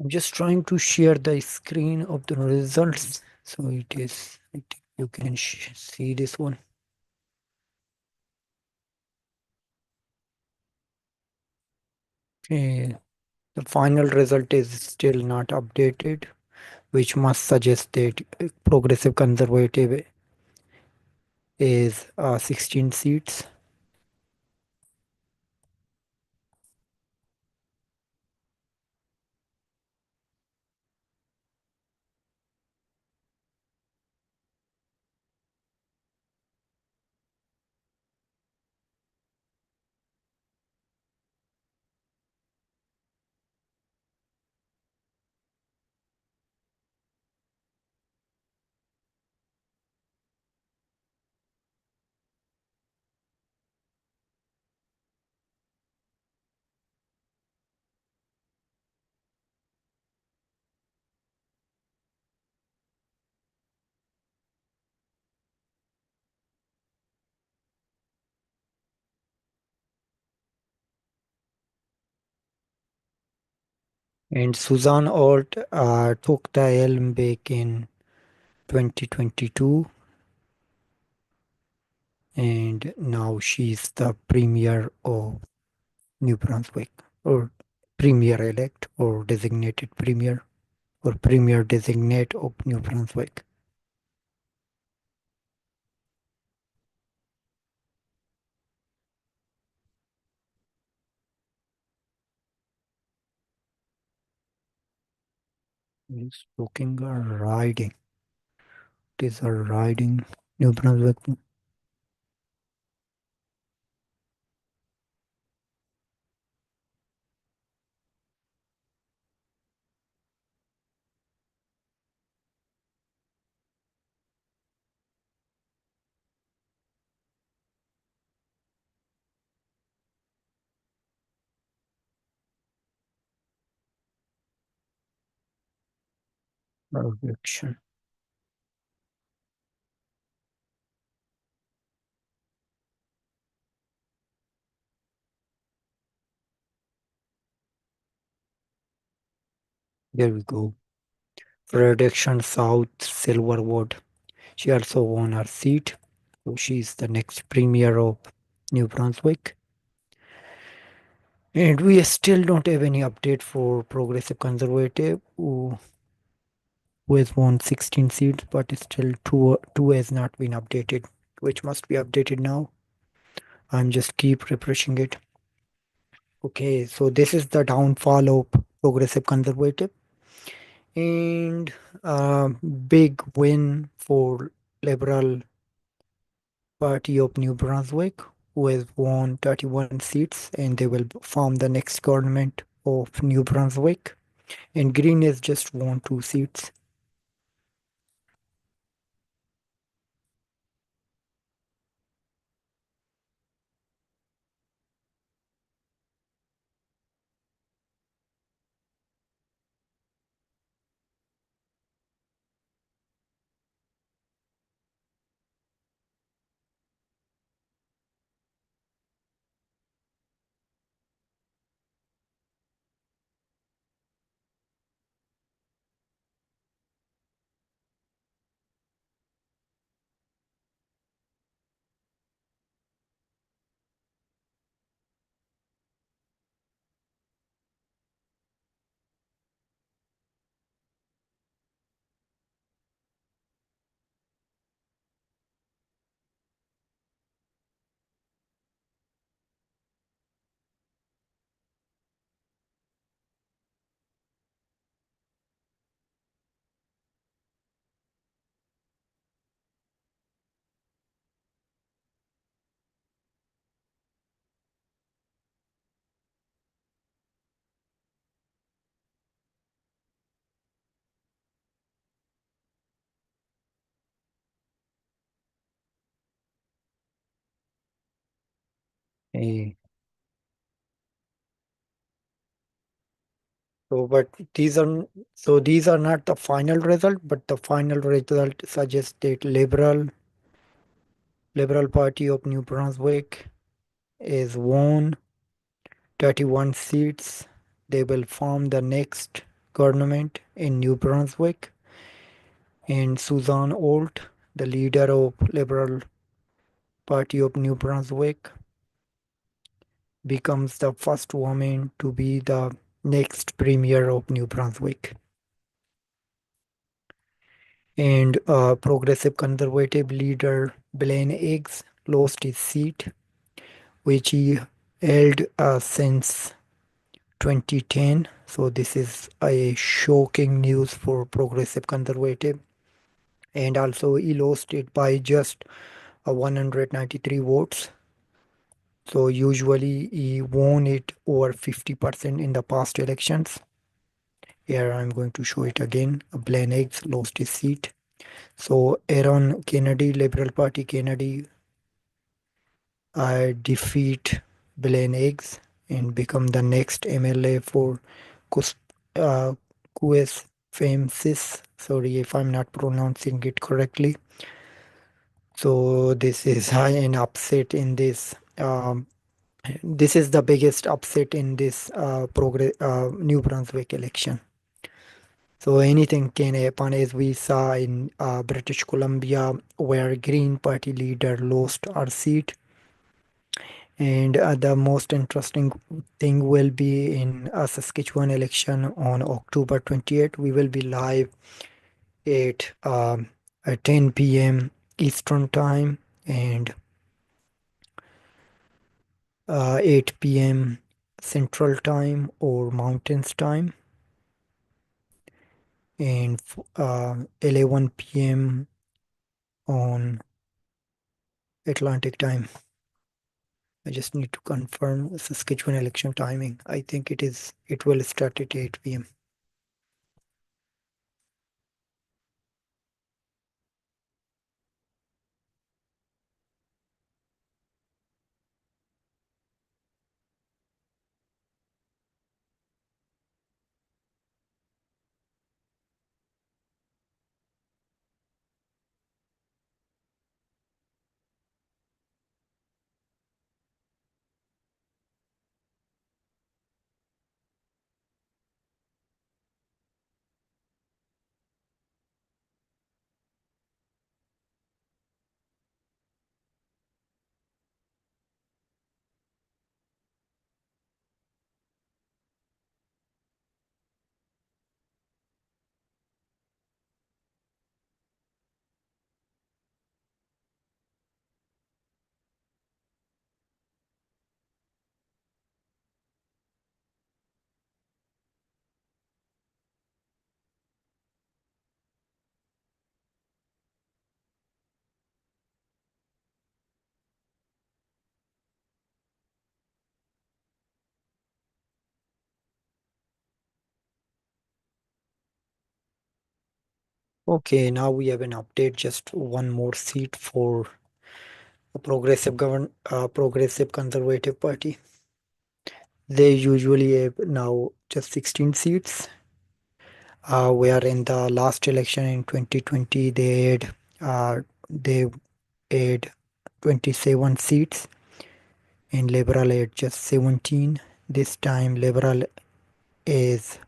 I'm just trying to share the screen of the results. So it is, I think you can see this one. Okay, the final result is still not updated, which must suggest that Progressive Conservative is 16 seats. And Suzanne Alt took the helm back in 2022, and now she's the premier of New Brunswick, or premier elect, or designated premier, or premier designate of New Brunswick. He's looking a riding. It is a riding New Brunswick election. There we go. Prediction South Silverwood. She also won her seat. So she's the next premier of New Brunswick. And we still don't have any update for Progressive Conservative, who has won 16 seats, but still two has not been updated, which must be updated now. I'm just keep refreshing it. Okay, so this is the downfall of Progressive Conservative, and big win for Liberal Party of New Brunswick, who has won 31 seats, and they will form the next government of New Brunswick. And Green has just won 2 seats. Eh, So, but these are not the final result, but the final result suggests that Liberal Party of New Brunswick is won 31 seats. They will form the next government in New Brunswick, and Susan Holt, the leader of Liberal Party of New Brunswick, becomes the first woman to be the next premier of New Brunswick. And progressive conservative leader Blaine Higgs lost his seat, which he held since 2010. So this is a shocking news for progressive conservative. And also he lost it by just 193 votes. So usually he won it over 50% in the past elections. Here I'm going to show it again. Blaine Higgs lost his seat. So Aaron Kennedy, Liberal Party Kennedy, defeat Blaine Higgs and become the next MLA for Cus uh, Famsis. Sorry if I'm not pronouncing it correctly. So this is an upset in this. This is the biggest upset in this New Brunswick election. So anything can happen, as we saw in British Columbia, where Green Party leader lost her seat. And the most interesting thing will be in a Saskatchewan election on October 28th. We will be live at 10 p.m. Eastern Time and 8 p.m. Central Time or Mountains Time, and 11 p.m. on Atlantic Time. I just need to confirm Saskatchewan election timing. I think it will start at 8 p.m. Okay, now we have an update. Just one more seat for a progressive conservative party. They usually have now just 16 seats. Where in the last election in 2020 they had 27 seats and Liberal had just 17. This time Liberal is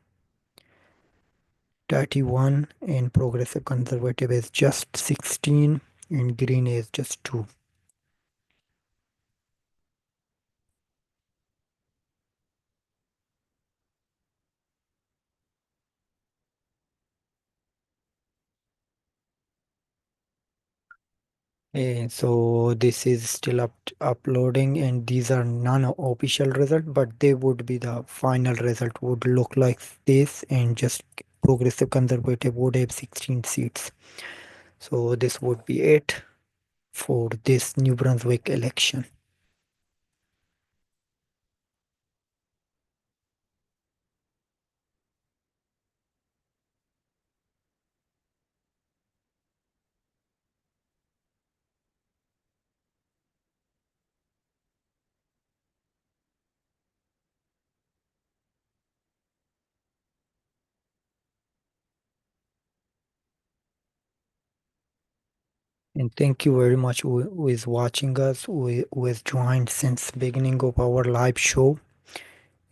31 and Progressive Conservative is just 16 and Green is just 2. And so this is still uploading, and these are non-official result, but they would be the final result would look like this, and just Progressive Conservative would have 16 seats. So this would be it for this New Brunswick election. And thank you very much who is watching us, who has joined since beginning of our live show.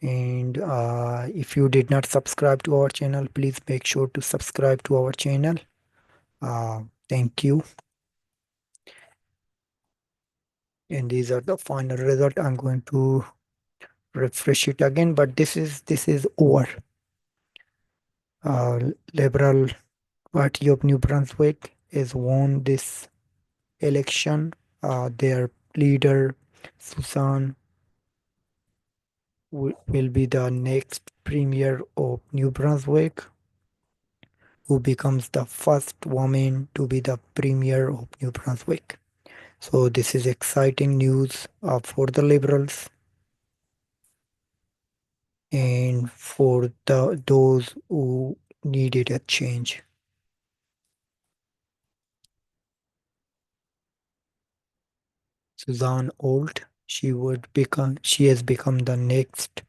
And if you did not subscribe to our channel, please make sure to subscribe to our channel. Thank you. And these are the final result. I'm going to refresh it again, but this is over. Liberal Party of New Brunswick has won this election. Their leader, Susan, will be the next premier of New Brunswick, who becomes the first woman to be the premier of New Brunswick. So this is exciting news for the Liberals and for those who needed a change. Suzanne Old, she has become the next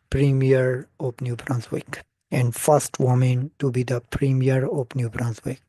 premier of New Brunswick and first woman to be the premier of New Brunswick.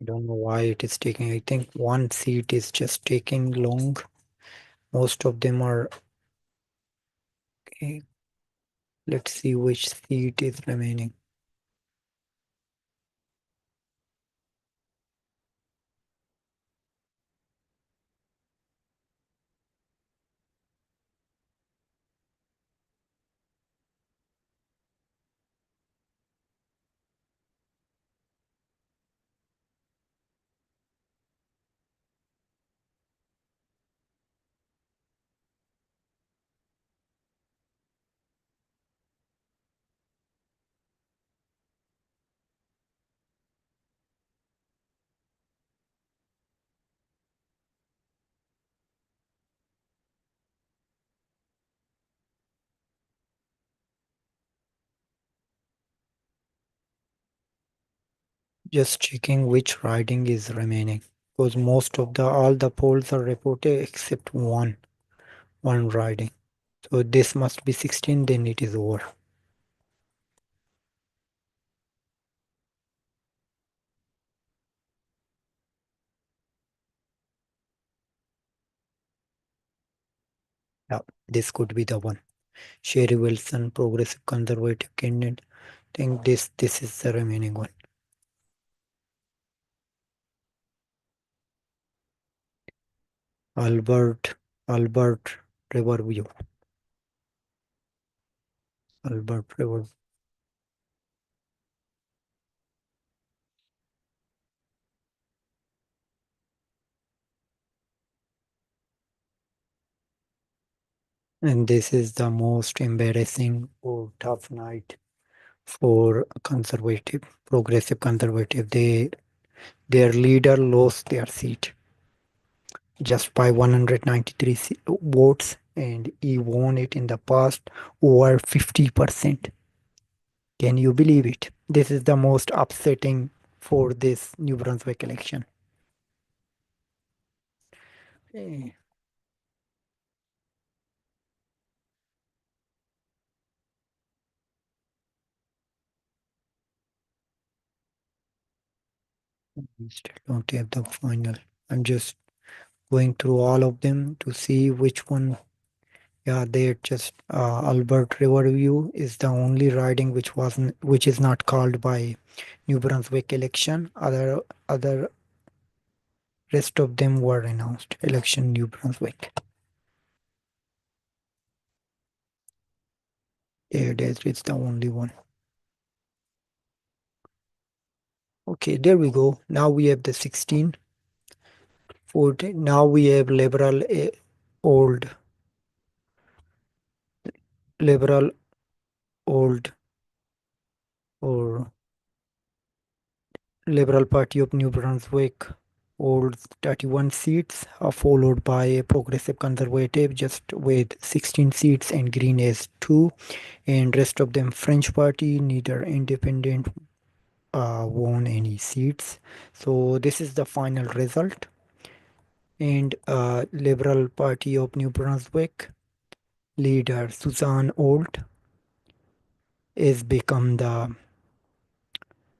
I don't know why it is taking. I think one seat is just taking long. Most of them are. Okay, let's see which seat is remaining. Just checking which riding is remaining because most of the all the polls are reported except one riding. So this must be 16, then it is over. Yeah, this could be the one. Sherry Wilson, progressive conservative candidate. Think this is the remaining one. Albert Albert Riverview. Albert River. And this is the most embarrassing or tough night for conservative, progressive conservative. Their leader lost their seat just by 193 votes, and he won it in the past over 50%. Can you believe it? This is the most upsetting for this New Brunswick election. Eh, we still don't have the final. I'm just going through all of them to see which one. Yeah, they just Albert Riverview is the only riding which is not called by New Brunswick election. Other Rest of them were announced. Election New Brunswick. Yeah, that is the only one. Okay, there we go. Now we have the 16. 14. Now we have old, liberal old, or Liberal Party of New Brunswick holds 31 seats, followed by a Progressive Conservative just with 16 seats and Green has 2, and rest of them French Party, neither independent won any seats. So this is the final result. And Liberal Party of New Brunswick leader Suzanne Old is become the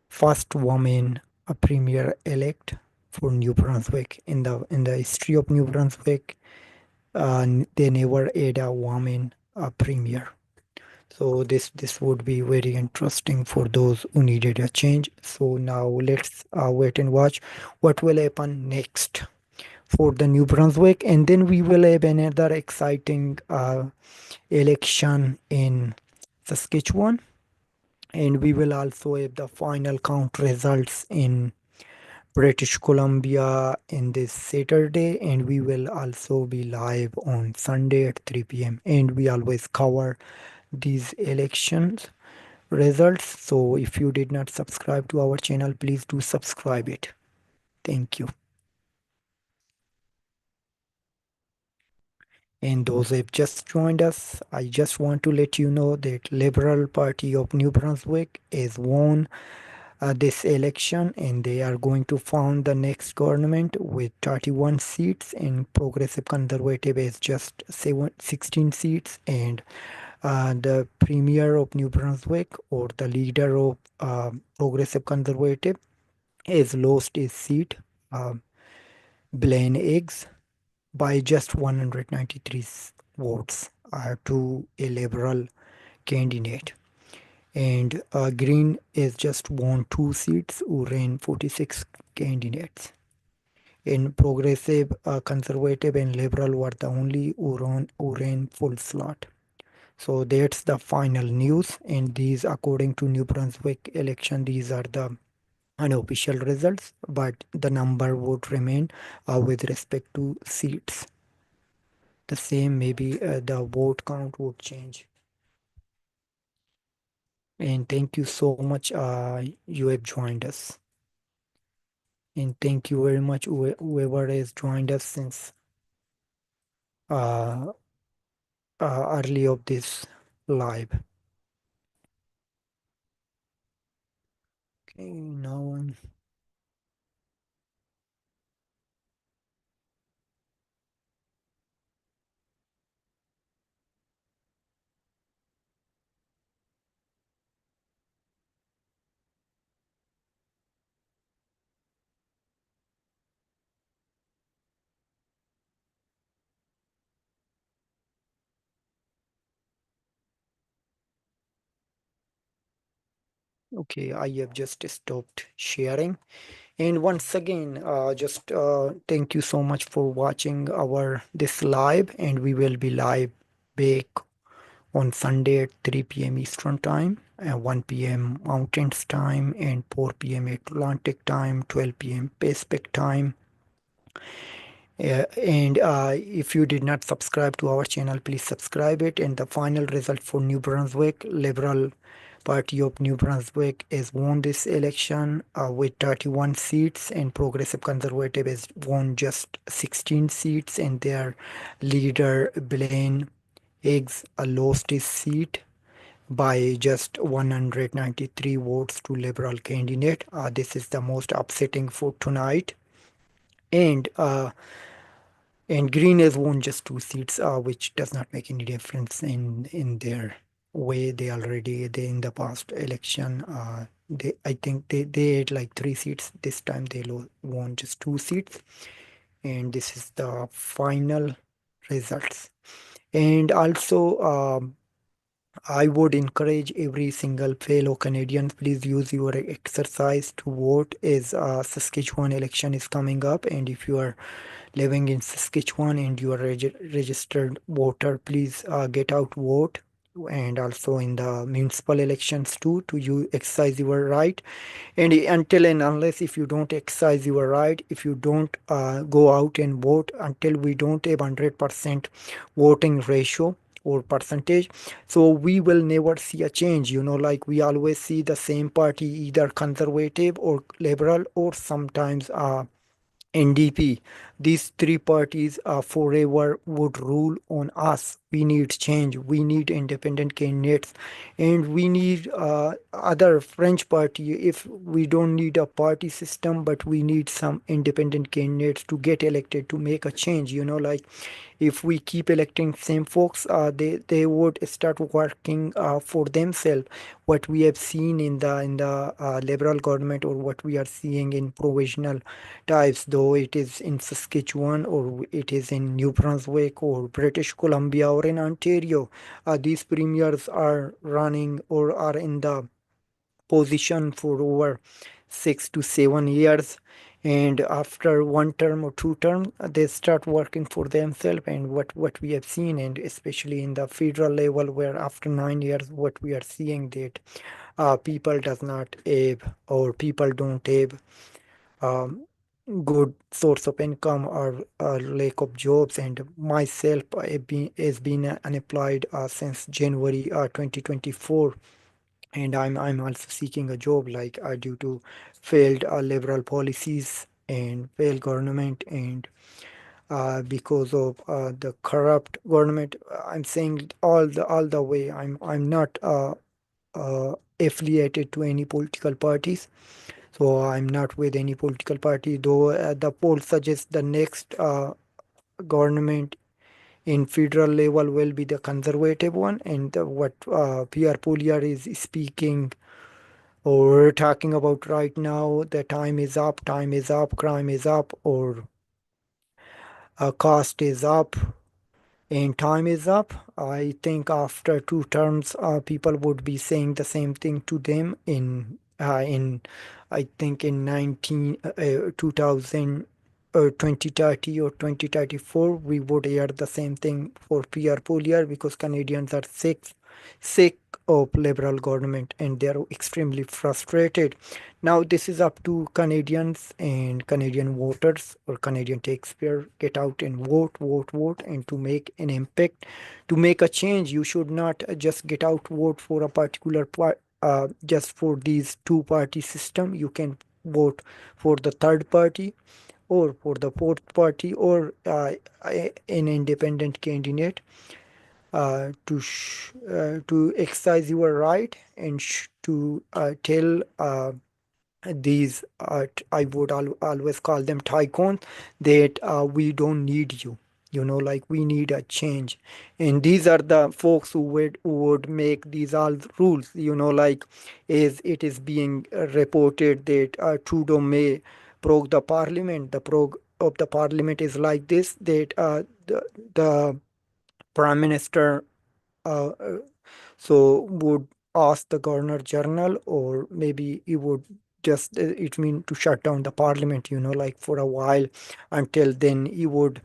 first woman a premier elect for New Brunswick in the history of New Brunswick. They never had a woman a premier. So this would be very interesting for those who needed a change. So now let's wait and watch what will happen next for the New Brunswick, and then we will have another exciting election in Saskatchewan, and we will also have the final count results in British Columbia in this Saturday, and we will also be live on Sunday at 3 p.m. And we always cover these elections results. So if you did not subscribe to our channel, please do subscribe it. Thank you. And those who have just joined us, I just want to let you know that Liberal Party of New Brunswick is won this election, and they are going to found the next government with 31 seats, and Progressive Conservative is just 16 seats, and the Premier of New Brunswick, or the leader of Progressive Conservative, has lost his seat, uh, Blaine Eggs, by just 193 votes to a Liberal candidate. And Green is just won 2 seats who ran 46 candidates. In Progressive, Conservative, and Liberal were the only who ran full slot. So that's the final news. And these, according to New Brunswick election, these are the unofficial results, but the number would remain with respect to seats. The same, maybe the vote count would change. And thank you so much. You have joined us. And thank you very much, whoever has joined us since uh, early of this live. Okay, now okay, I have just stopped sharing. And once again, just thank you so much for watching our this live, and we will be live back on Sunday at 3 p.m. Eastern Time, 1 p.m. Mountains Time, and 4 p.m. Atlantic Time, 12 p.m. Pacific Time. And if you did not subscribe to our channel, please subscribe it. And the final result for New Brunswick, Liberal Party of New Brunswick has won this election with 31 seats, and Progressive Conservative has won just 16 seats, and their leader Blaine Higgs lost his seat by just 193 votes to Liberal candidate. This is the most upsetting for tonight. And Green has won just 2 seats, which does not make any difference in their way. They in the past election, I think they had like 3 seats. This time they won just 2 seats, and this is the final results. And also, I would encourage every single fellow Canadian, please use your exercise to vote as Saskatchewan election is coming up. And if you are living in Saskatchewan and you are registered voter, please get out vote. And also in the municipal elections too, to you exercise your right. And until and unless if you don't exercise your right, if you don't go out and vote, until we don't have 100% voting ratio or percentage, so we will never see a change. Like we always see the same party, either conservative or liberal or sometimes NDP. These three parties forever would rule on us. We need change. We need independent candidates, and we need other French party. If we don't need a party system, but we need some independent candidates to get elected to make a change. Like if we keep electing same folks, they would start working for themselves. What we have seen in the liberal government, or what we are seeing in provisional types, though it is in Saskatchewan or it is in New Brunswick or British Columbia or in Ontario, these premiers are running or are in the position for over 6 to 7 years, and after one term or two term they start working for themselves. And what we have seen, and especially in the federal level, where after 9 years what we are seeing that people does not have, or people don't have um, good source of income, or lack of jobs. And myself have been has been unemployed since January 2024, and I'm also seeking a job, like due to failed liberal policies and failed government, and because of the corrupt government. I'm saying all the way. I'm not affiliated to any political parties, so I'm not with any political party. Though the poll suggests the next government in federal level will be the conservative one, and what Pierre Poilievre is speaking or talking about right now, the time is up, crime is up, or cost is up, and time is up. I think after two terms, people would be saying the same thing to them in I think in 2000 or 2030 or 2034, we would hear the same thing for Pierre Poilievre, because Canadians are sick of liberal government and they are extremely frustrated. Now this is up to Canadians and Canadian voters or Canadian taxpayer. Get out and vote, vote, vote, and to make an impact, to make a change. You should not just get out vote for a particular part. Just for these two party system, you can vote for the third party or for the fourth party, or an independent candidate to exercise your right, and to tell these I would always call them tycoons, that we don't need you. Like we need a change, and these are the folks who would make these all rules. Like as it is being reported that Trudeau may broke the parliament. The prog of the parliament is like this, that the prime minister uh, uh, would ask the governor general, or maybe he would just it mean to shut down the parliament, like for a while. Until then he would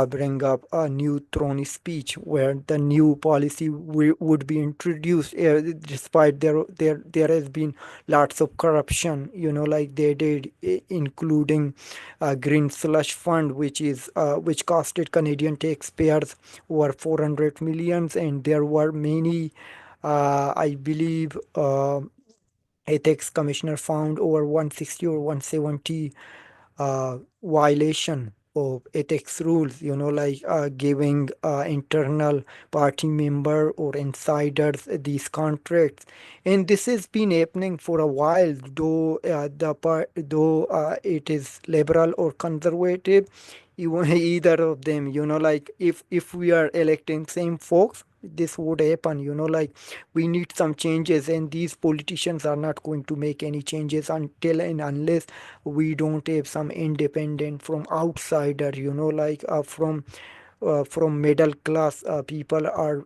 bring up a new throne speech where the new policy would be introduced, despite there has been lots of corruption, like they did, including green slush fund, which costed Canadian taxpayers over 400 millions. And there were many, I believe, ethics commissioner found over 160 or 170 violation of ethics rules, like giving internal party member or insiders these contracts. And this has been happening for a while, though it is liberal or conservative, either of them, like if we are electing same folks, this would happen, like we need some changes, and these politicians are not going to make any changes until and unless we don't have some independent from outsider, like from middle class people are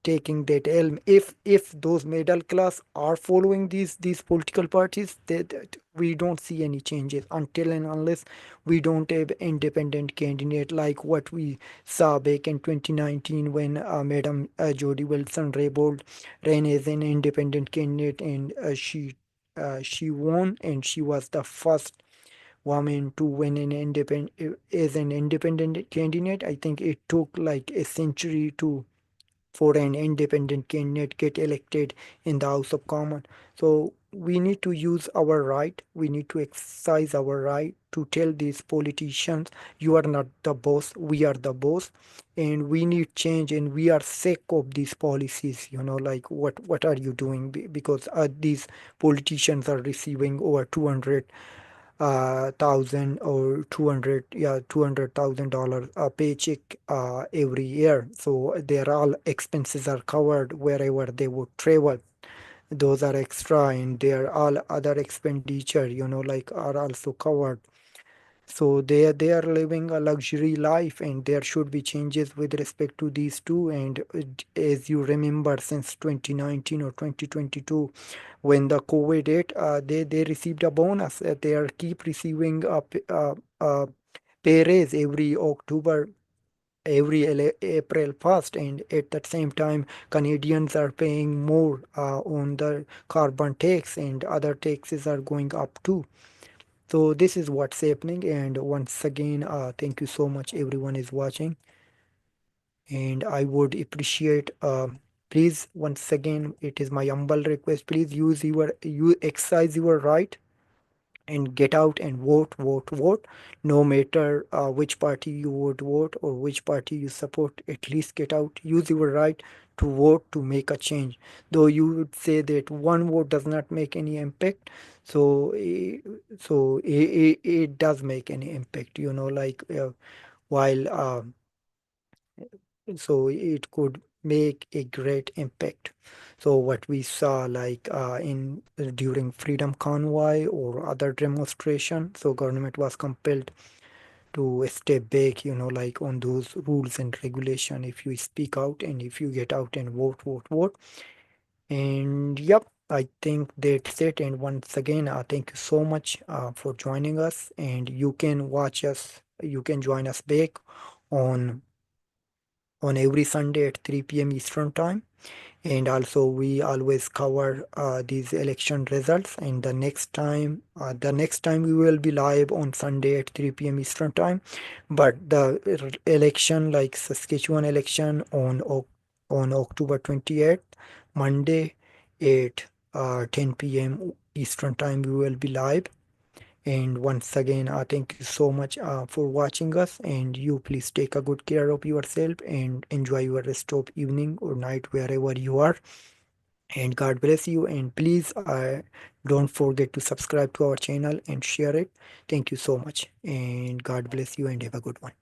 taking that helm. If those middle class are following these political parties, that we don't see any changes until and unless we don't have independent candidate like what we saw back in 2019 when Madam Jody Wilson-Raybould ran as an independent candidate, and she won, and she was the first woman to win an independent as an independent candidate. I think it took like a century to for an independent candidate get elected in the House of Commons. So we need to use our right. We need to exercise our right to tell these politicians, you are not the boss, we are the boss, and we need change, and we are sick of these policies. Like what are you doing? Because these politicians are receiving over 200 thousand or 200, yeah, $200,000 a paycheck every year, so their all expenses are covered wherever they would travel. Those are extra, and their all other expenditure, like are also covered. So they are living a luxury life, and there should be changes with respect to these two. And as you remember, since 2019 or 2022, when the COVID hit, they received a bonus. They are keep receiving a pay raise every October, every April 1st, and at the same time, Canadians are paying more on the carbon tax, and other taxes are going up too. So this is what's happening, and once again, thank you so much everyone is watching, and I would appreciate, please, once again, it is my humble request, please you exercise your right and get out and vote, vote, vote. No matter which party you would vote or which party you support, at least get out, use your right to vote to make a change. Though you would say that one vote does not make any impact, so it does make any impact. Like while so it could make a great impact. So what we saw, like in during freedom convoy or other demonstration, so government was compelled to step back, like on those rules and regulation. If you speak out and if you get out and vote, vote, vote. And yep, I think that's it. And once again, thank you so much for joining us, and you can watch us, you can join us back on every Sunday at 3 p.m. Eastern Time. And also, we always cover these election results. And the next time we will be live on Sunday at 3 p.m. Eastern Time. But the election, like Saskatchewan election on October 28th, Monday at 10 p.m. Eastern Time, we will be live. And once again, thank you so much for watching us. And you please take a good care of yourself and enjoy your rest of evening or night wherever you are. And God bless you. And please don't forget to subscribe to our channel and share it. Thank you so much. And God bless you and have a good one.